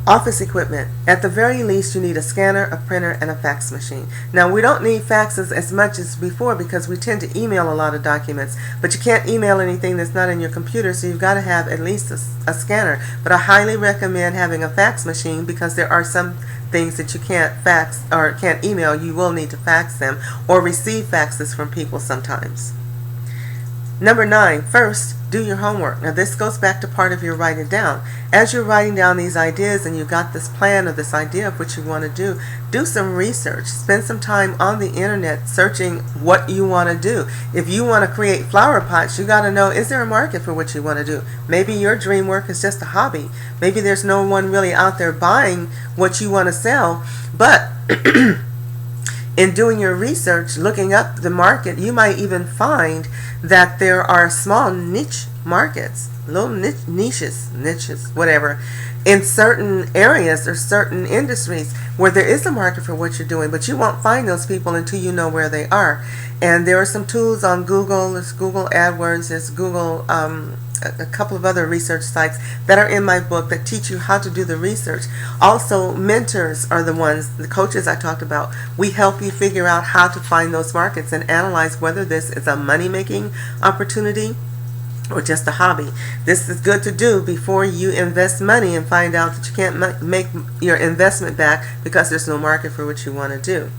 Office equipment. At the very least, you need a scanner, a printer, and a fax machine. Now, we don't need faxes as much as before because we tend to email a lot of documents, but you can't email anything that's not in your computer, so you've got to have at least a scanner. But I highly recommend having a fax machine because there are some things that you can't fax or can't email. You will need to fax them or receive faxes from people sometimes. Number 9, first, do your homework. Now, this goes back to part of your writing down. As you're writing down these ideas and you've got this plan or this idea of what you want to do some research. Spend some time on the internet searching what you want to do. If you want to create flower pots, you got to know, is there a market for what you want to do? Maybe your dream work is just a hobby. Maybe there's no one really out there buying what you want to sell, but in doing your research, looking up the market, you might even find that there are small niche markets, little niches, whatever, in certain areas or certain industries where there is a market for what you're doing, but you won't find those people until you know where they are. And there are some tools on Google. There's Google AdWords, there's Google, a couple of other research sites that are in my book that teach you how to do the research. Also, mentors are the coaches I talked about. We help you figure out how to find those markets and analyze whether this is a money-making opportunity or just a hobby. This is good to do before you invest money and find out that you can't make your investment back because there's no market for what you want to do.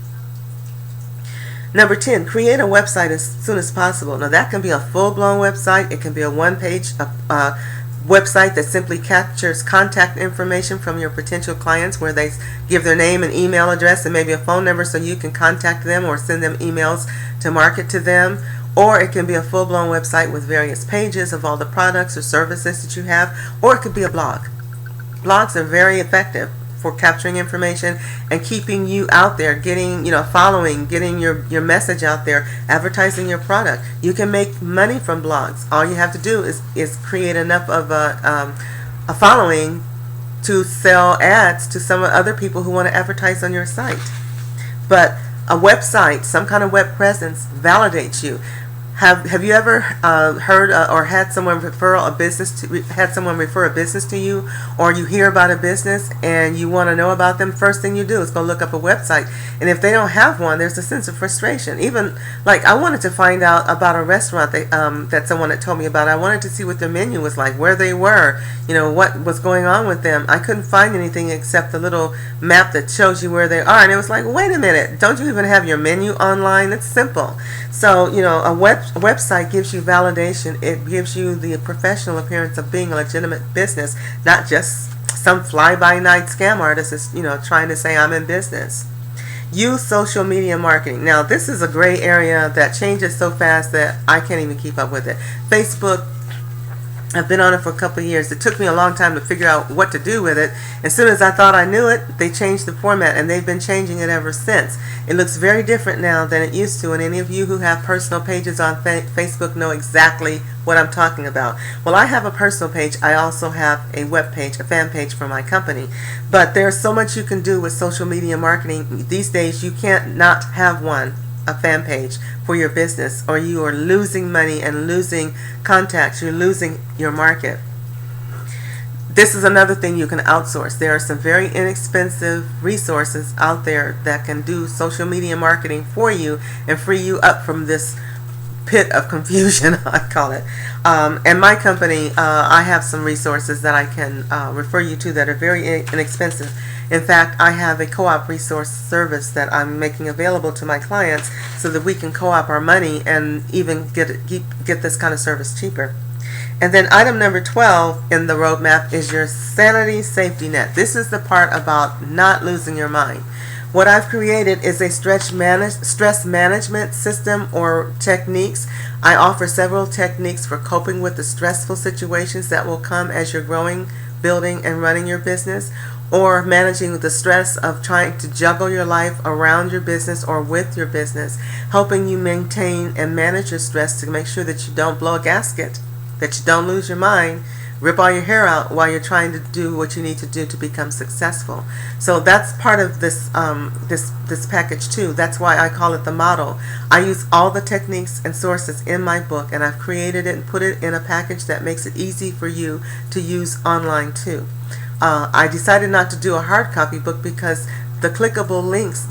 Number 10, create a website as soon as possible. Now, that can be a full-blown website. It can be a one-page website that simply captures contact information from your potential clients, where they give their name and email address and maybe a phone number so you can contact them or send them emails to market to them. Or it can be a full-blown website with various pages of all the products or services that you have. Or it could be a blog. Blogs are very effective for capturing information and keeping you out there, getting, following, getting your message out there, advertising your product. You can make money from blogs. All you have to do is create enough of a following to sell ads to some other people who want to advertise on your site. But a website, some kind of web presence, validates you. Have you ever heard or had someone refer a business to you, or you hear about a business and you want to know about them? First thing you do is go look up a website, and if they don't have one, there's a sense of frustration. Even like I wanted to find out about a restaurant that someone had told me about. I wanted to see what their menu was like, where they were, what was going on with them. I couldn't find anything except the little map that shows you where they are, and it was like, wait a minute, don't you even have your menu online? It's simple. So a website gives you validation. It gives you the professional appearance of being a legitimate business, not just some fly-by-night scam artist is trying to say I'm in business. Use social media marketing. Now, this is a gray area that changes so fast that I can't even keep up with it. Facebook, I've been on it for a couple of years. It took me a long time to figure out what to do with it. As soon as I thought I knew it, they changed the format, and they've been changing it ever since. It looks very different now than it used to, and any of you who have personal pages on Facebook know exactly what I'm talking about. Well, I have a personal page. I also have a web page, a fan page for my company. But there's so much you can do with social media marketing. These days, you can't not have a fan page for your business, or you are losing money and losing contacts. You're losing your market. This is another thing you can outsource. There are some very inexpensive resources out there that can do social media marketing for you and free you up from this pit of confusion, I call it. And my company, I have some resources that I can refer you to that are very inexpensive. In fact, I have a co-op resource service that I'm making available to my clients so that we can co-op our money and even get this kind of service cheaper. And then item number 12 in the roadmap is your sanity safety net. This is the part about not losing your mind. What I've created is a stress management system or techniques. I offer several techniques for coping with the stressful situations that will come as you're growing, building, and running your business, or managing the stress of trying to juggle your life around your business or with your business, helping you maintain and manage your stress to make sure that you don't blow a gasket, that you don't lose your mind, rip all your hair out while you're trying to do what you need to do to become successful. So that's part of this this package too. That's why I call it the model. I use all the techniques and sources in my book, and I've created it and put it in a package that makes it easy for you to use online too. I decided not to do a hard copy book because the clickable links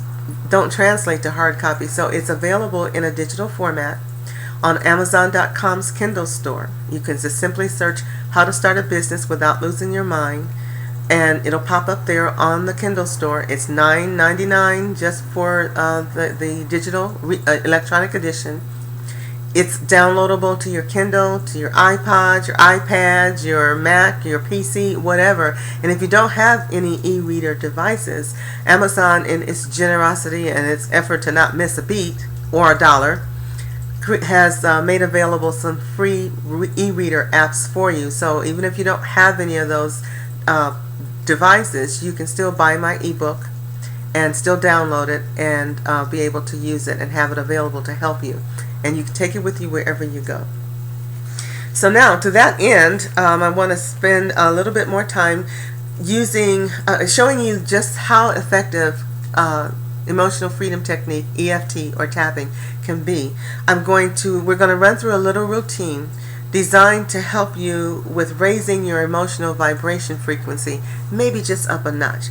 don't translate to hard copy, so it's available in a digital format on Amazon.com's Kindle store. You can just simply search how to start a business without losing your mind, and it'll pop up there on the Kindle store. It's $9.99 just for the digital electronic edition. It's downloadable to your Kindle, to your iPod, your iPad, your Mac, your PC, whatever. And if you don't have any e-reader devices, Amazon, in its generosity and its effort to not miss a beat or a dollar, has made available some free e-reader apps for you. So even if you don't have any of those devices, you can still buy my ebook and still download it and be able to use it and have it available to help you. And you can take it with you wherever you go. So now, to that end, I want to spend a little bit more time showing you just how effective emotional freedom technique, EFT or tapping, can be. We're going to run through a little routine designed to help you with raising your emotional vibration frequency, maybe just up a notch.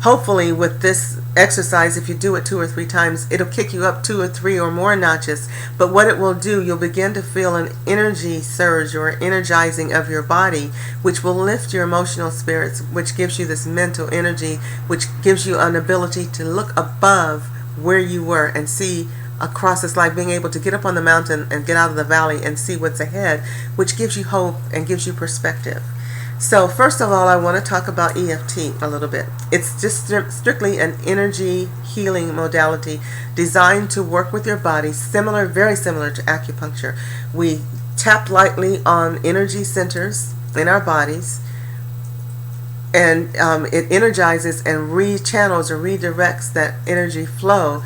Hopefully with this exercise, if you do it 2 or 3 times, it'll kick you up 2 or 3 or more notches. But what it will do, you'll begin to feel an energy surge or energizing of your body, which will lift your emotional spirits, which gives you this mental energy, which gives you an ability to look above where you were and see across. It's like being able to get up on the mountain and get out of the valley and see what's ahead, which gives you hope and gives you perspective. So first of all, I want to talk about EFT a little bit. It's just strictly an energy healing modality designed to work with your body, very similar to acupuncture. We tap lightly on energy centers in our bodies, and it energizes and rechannels or redirects that energy flow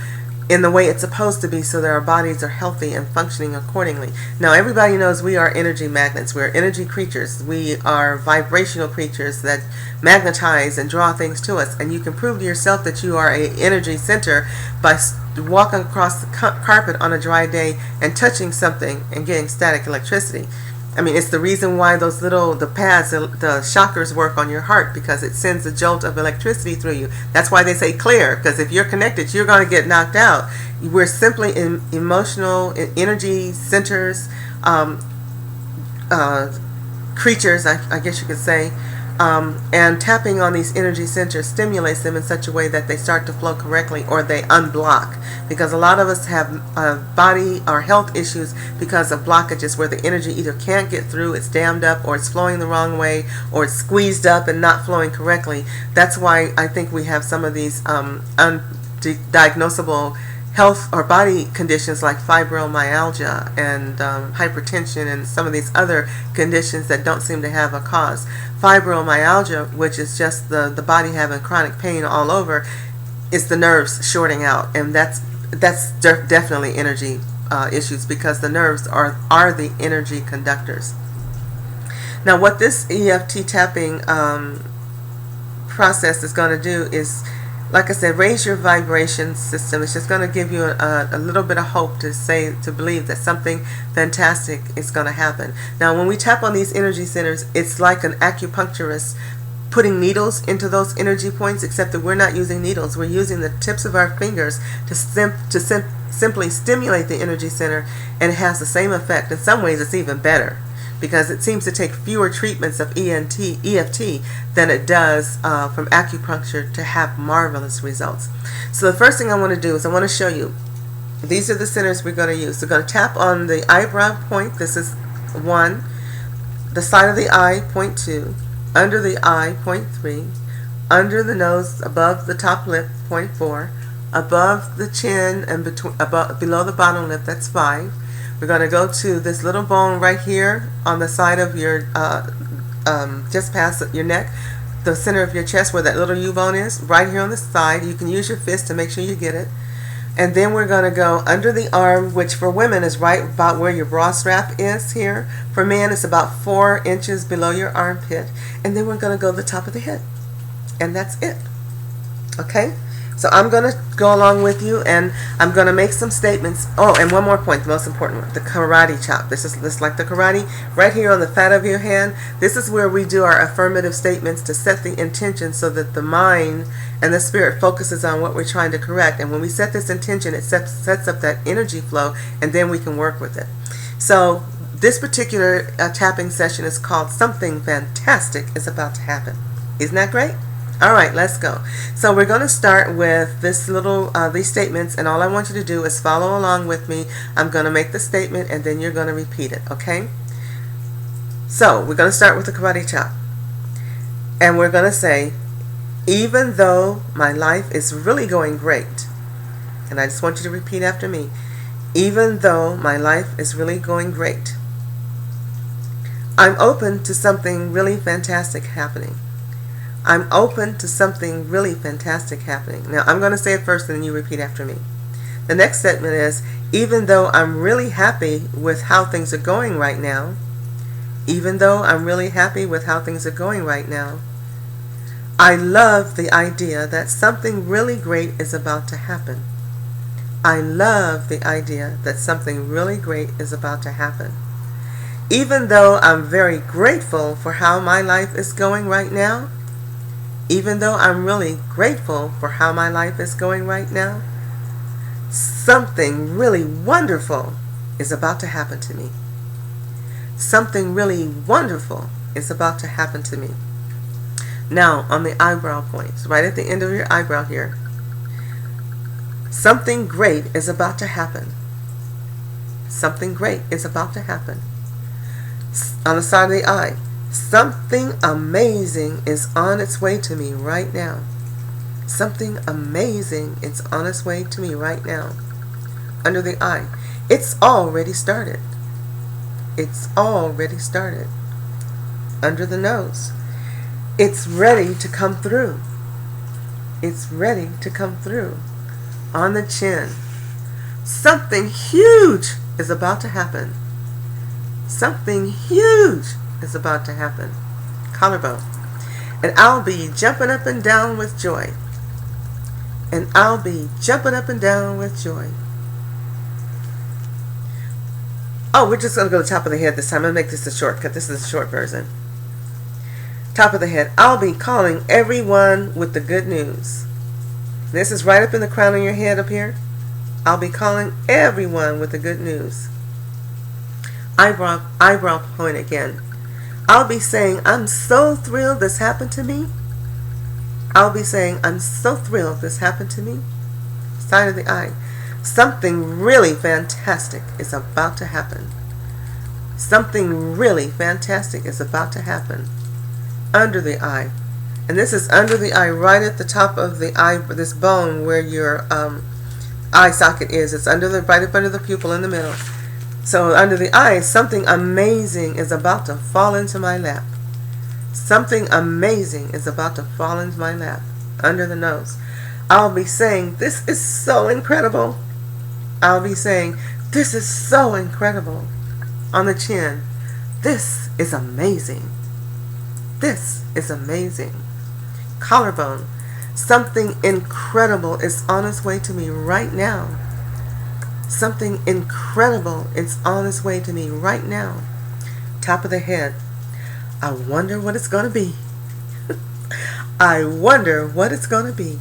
in the way it's supposed to be, so that our bodies are healthy and functioning accordingly. Now, everybody knows we are energy magnets. We're energy creatures. We are vibrational creatures that magnetize and draw things to us. And you can prove to yourself that you are an energy center by walking across the carpet on a dry day and touching something and getting static electricity. I mean, it's the reason why the pads, the shockers work on your heart, because it sends a jolt of electricity through you. That's why they say clear, because if you're connected, you're going to get knocked out. We're simply emotional energy centers, creatures, I guess you could say. And tapping on these energy centers stimulates them in such a way that they start to flow correctly, or they unblock, because a lot of us have body or health issues because of blockages where the energy either can't get through, it's dammed up, or it's flowing the wrong way, or it's squeezed up and not flowing correctly. That's why I think we have some of these undiagnosable health or body conditions like fibromyalgia and hypertension and some of these other conditions that don't seem to have a cause. Fibromyalgia, which is just the body having chronic pain all over, is the nerves shorting out, and that's definitely energy issues, because the nerves are the energy conductors. Now, what this EFT tapping process is going to do is, like I said, raise your vibration system. It's just going to give you a little bit of hope to believe that something fantastic is going to happen. Now, when we tap on these energy centers, it's like an acupuncturist putting needles into those energy points, except that we're not using needles. We're using the tips of our fingers to simply stimulate the energy center, and it has the same effect. In some ways, it's even better because it seems to take fewer treatments of EFT than it does from acupuncture to have marvelous results. So the first thing I want to do is I want to show you. These are the centers we're going to use. So we're going to tap on the eyebrow point. This is 1. The side of the eye, point 2. Under the eye, point 3. Under the nose, above the top lip, point 4. Above the chin and below the bottom lip, that's 5. We're going to go to this little bone right here on the side of your, just past your neck, the center of your chest where that little U-bone is, right here on the side. You can use your fist to make sure you get it. And then we're going to go under the arm, which for women is right about where your bra strap is here. For men, it's about 4 inches below your armpit. And then we're going to go to the top of the head. And that's it. Okay? So I'm going to go along with you, and I'm going to make some statements. Oh, and one more point, the most important one, the karate chop. This is like the karate right here on the fat of your hand. This is where we do our affirmative statements to set the intention so that the mind and the spirit focuses on what we're trying to correct. And when we set this intention, it sets up that energy flow, and then we can work with it. So this particular tapping session is called Something Fantastic is About to Happen. Isn't that great? All right, let's go. So we're going to start with this little these statements, and all I want you to do is follow along with me. I'm going to make the statement, and then you're going to repeat it, okay? So we're going to start with the karate chop, and we're going to say, even though my life is really going great, and I just want you to repeat after me, even though my life is really going great, I'm open to something really fantastic happening. I'm open to something really fantastic happening. Now, I'm going to say it first, and then you repeat after me. The next statement is, even though I'm really happy with how things are going right now, even though I'm really happy with how things are going right now, I love the idea that something really great is about to happen. I love the idea that something really great is about to happen. Even though I'm very grateful for how my life is going right now, even though I'm really grateful for how my life is going right now, something really wonderful is about to happen to me. Something really wonderful is about to happen to me. Now, on the eyebrow points, right at the end of your eyebrow here, something great is about to happen. Something great is about to happen. On the side of the eye, something amazing is on its way to me right now. Something amazing is on its way to me right now. Under the eye, it's already started. It's already started. Under the nose, it's ready to come through. It's ready to come through. On the chin, something huge is about to happen. Something huge is about to happen. Collarbone. And I'll be jumping up and down with joy. And I'll be jumping up and down with joy. Oh, we're just going to go to the top of the head this time. I'm going to make this a shortcut. This is a short version. Top of the head. I'll be calling everyone with the good news. This is right up in the crown of your head up here. I'll be calling everyone with the good news. Eyebrow point again. I'll be saying, I'm so thrilled this happened to me. I'll be saying, I'm so thrilled this happened to me. Side of the eye. Something really fantastic is about to happen. Something really fantastic is about to happen. Under the eye. And this is under the eye, right at the top of the eye, this bone where your eye socket is. It's right up under the pupil in the middle. So under the eye, something amazing is about to fall into my lap. Something amazing is about to fall into my lap. Under the nose. I'll be saying, this is so incredible. I'll be saying, this is so incredible. On the chin, this is amazing. This is amazing. Collarbone, something incredible is on its way to me right now. Something incredible is on its way to me right now. Top of the head. I wonder what it's going to be. I wonder what it's going to be.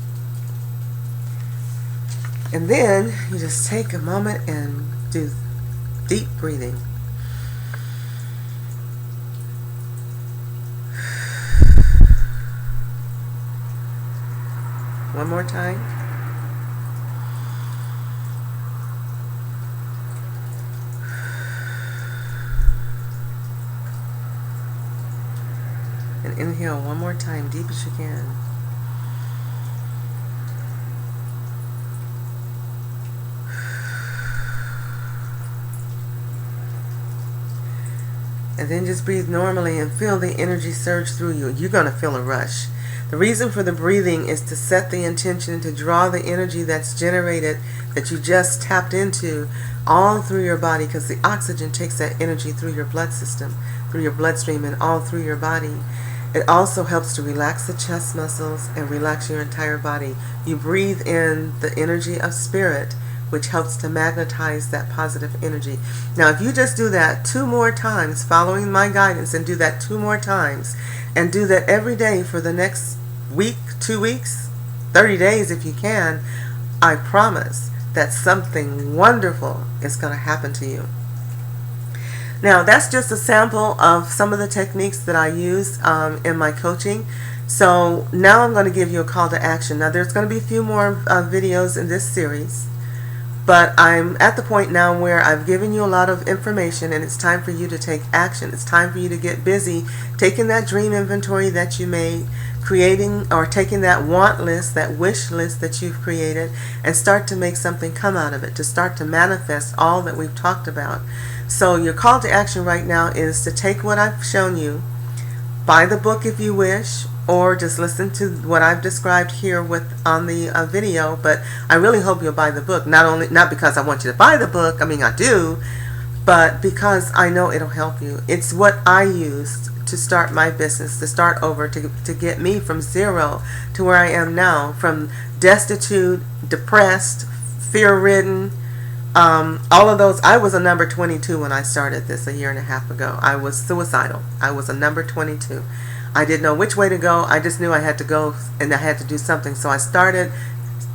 And then you just take a moment and do deep breathing. One more time. And inhale one more time, deep as you can. And then just breathe normally and feel the energy surge through you. You're going to feel a rush. The reason for the breathing is to set the intention to draw the energy that's generated, that you just tapped into, all through your body, because the oxygen takes that energy through your blood system, through your bloodstream, and all through your body. It also helps to relax the chest muscles and relax your entire body. You breathe in the energy of spirit, which helps to magnetize that positive energy. Now, if you just do that 2 more times, following my guidance, and do that 2 more times, and do that every day for the next week, 2 weeks, 30 days if you can, I promise that something wonderful is going to happen to you. Now, that's just a sample of some of the techniques that I use in my coaching. So now I'm going to give you a call to action. Now, there's going to be a few more videos in this series. But I'm at the point now where I've given you a lot of information, and it's time for you to take action. It's time for you to get busy taking that dream inventory that you made, creating or taking that want list, that wish list that you've created, and start to make something come out of it, to start to manifest all that we've talked about. So your call to action right now is to take what I've shown you, buy the book if you wish, or just listen to what I've described here on the video. But I really hope you'll buy the book, not because I want you to buy the book, I mean I do, but because I know it'll help you. It's what I used to start my business, to start over, to get me from zero to where I am now, from destitute, depressed, fear-ridden, all of those. I was a number 22 when I started this a year and a half ago. I was suicidal. I was a number 22. I didn't know which way to go. I just knew I had to go and I had to do something. So I started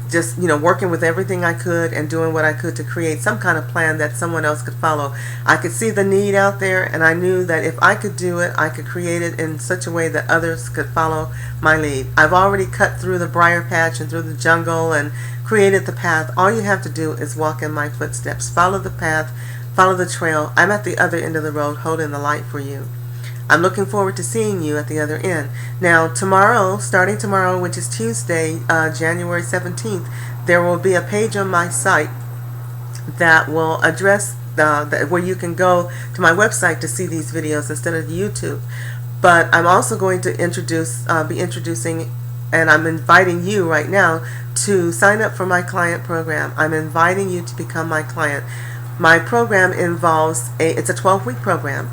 just, working with everything I could and doing what I could to create some kind of plan that someone else could follow. I could see the need out there, and I knew that if I could do it, I could create it in such a way that others could follow my lead. I've already cut through the briar patch and through the jungle and created the path. All you have to do is walk in my footsteps. Follow the path, follow the trail. I'm at the other end of the road holding the light for you. I'm looking forward to seeing you at the other end. Now, tomorrow, starting tomorrow, which is Tuesday, January 17th, there will be a page on my site that will address where you can go to my website to see these videos instead of YouTube. But I'm also going to be introducing, and I'm inviting you right now to sign up for my client program. I'm inviting you to become my client. My program involves it's a 12-week program.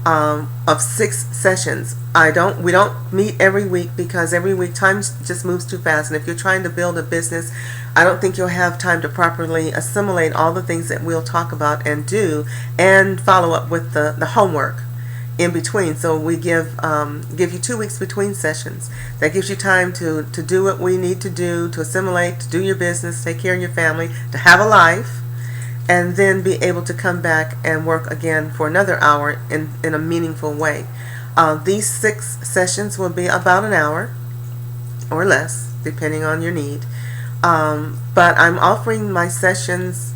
Of 6 sessions. We don't meet every week because every week time just moves too fast, and if you're trying to build a business, I don't think you'll have time to properly assimilate all the things that we'll talk about and do, and follow up with the homework in between. So we give you 2 weeks between sessions. That gives you time to do what we need to do, to assimilate, to do your business, take care of your family, to have a life, and then be able to come back and work again for another hour in a meaningful way. These 6 sessions will be about an hour or less, depending on your need. But I'm offering my sessions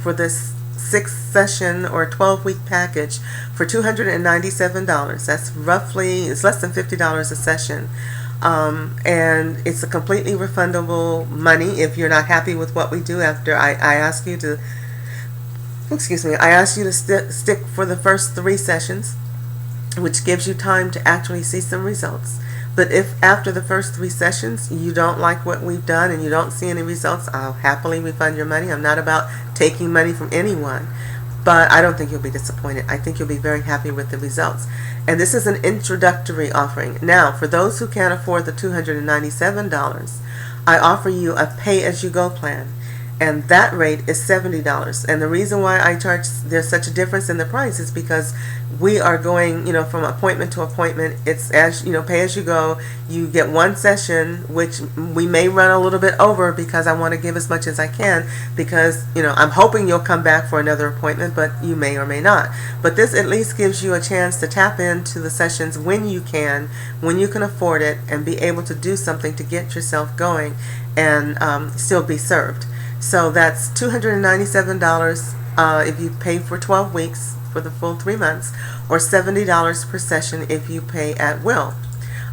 for this 6-session or 12-week package for $297. It's less than $50 a session. And it's a completely refundable money if you're not happy with what we do after I ask you to stick for the first 3 sessions, which gives you time to actually see some results. But if after the first 3 sessions you don't like what we've done and you don't see any results, I'll happily refund your money. I'm not about taking money from anyone, but I don't think you'll be disappointed. I think you'll be very happy with the results. And this is an introductory offering. Now, for those who can't afford the $297, I offer you a pay-as-you-go plan. and that rate is $70. And the reason why there's such a difference in the price is because we are going, from appointment to appointment. It's pay as you go. You get one session, which we may run a little bit over because I want to give as much as I can, because I'm hoping you'll come back for another appointment, but you may or may not. But this at least gives you a chance to tap into the sessions when you can afford it, and be able to do something to get yourself going and still be served. So that's $297 if you pay for 12 weeks for the full 3 months, or $70 per session if you pay at will.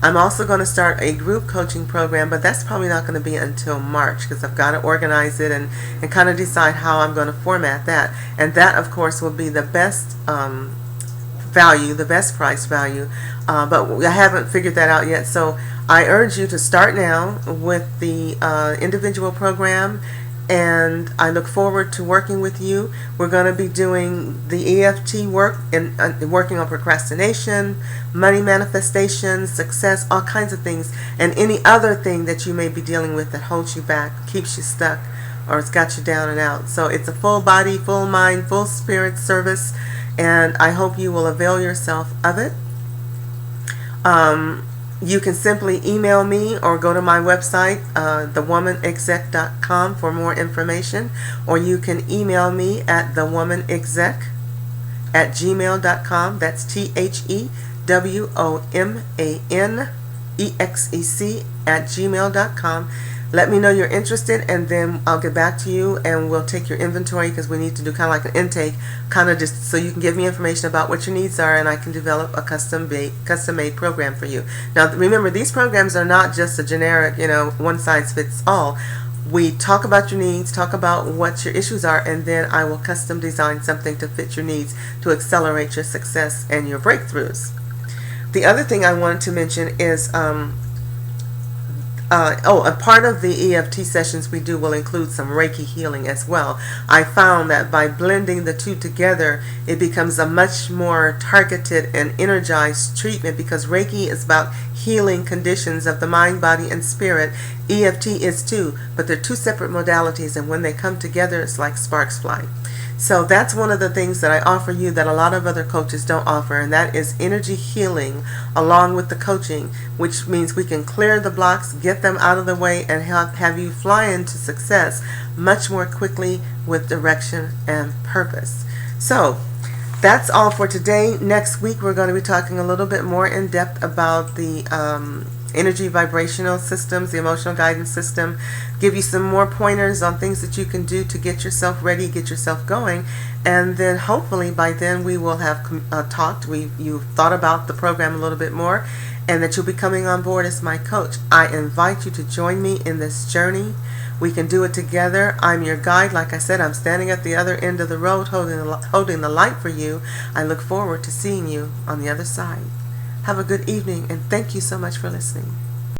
I'm also going to start a group coaching program, but that's probably not going to be until March, because I've got to organize it and kind of decide how I'm going to format that. And that, of course, will be the best value, the best price value, but I haven't figured that out yet. So I urge you to start now with the individual program, and I look forward to working with you. We're going to be doing the EFT work and working on procrastination, money manifestation, success, all kinds of things, and any other thing that you may be dealing with that holds you back, keeps you stuck, or it's got you down and out. So it's a full body, full mind, full spirit service, and I hope you will avail yourself of it. You can simply email me or go to my website, thewomanexec.com, for more information, or you can email me at thewomanexec@gmail.com. That's TheWomanExec@gmail.com. Let me know you're interested, and then I'll get back to you and we'll take your inventory, because we need to do kind of like an intake, kind of just so you can give me information about what your needs are, and I can develop a custom-made program for you. Now remember, these programs are not just a generic, one size fits all. We talk about your needs, talk about what your issues are, and then I will custom design something to fit your needs to accelerate your success and your breakthroughs. The other thing I wanted to mention is a part of the EFT sessions we do will include some Reiki healing as well. I found that by blending the two together, it becomes a much more targeted and energized treatment, because Reiki is about healing conditions of the mind, body, and spirit. EFT is too, but they're two separate modalities, and when they come together, it's like sparks fly. So that's one of the things that I offer you that a lot of other coaches don't offer, and that is energy healing along with the coaching, which means we can clear the blocks, get them out of the way, and have you fly into success much more quickly with direction and purpose. So that's all for today. Next week we're going to be talking a little bit more in depth about the energy vibrational systems, the emotional guidance system, give you some more pointers on things that you can do to get yourself ready, get yourself going, and then hopefully by then we will have talked, you've thought about the program a little bit more, and that you'll be coming on board as my coach. I invite you to join me in this journey. We can do it together. I'm your guide. Like I said, I'm standing at the other end of the road holding the light for you. I look forward to seeing you on the other side. Have a good evening, and thank you so much for listening.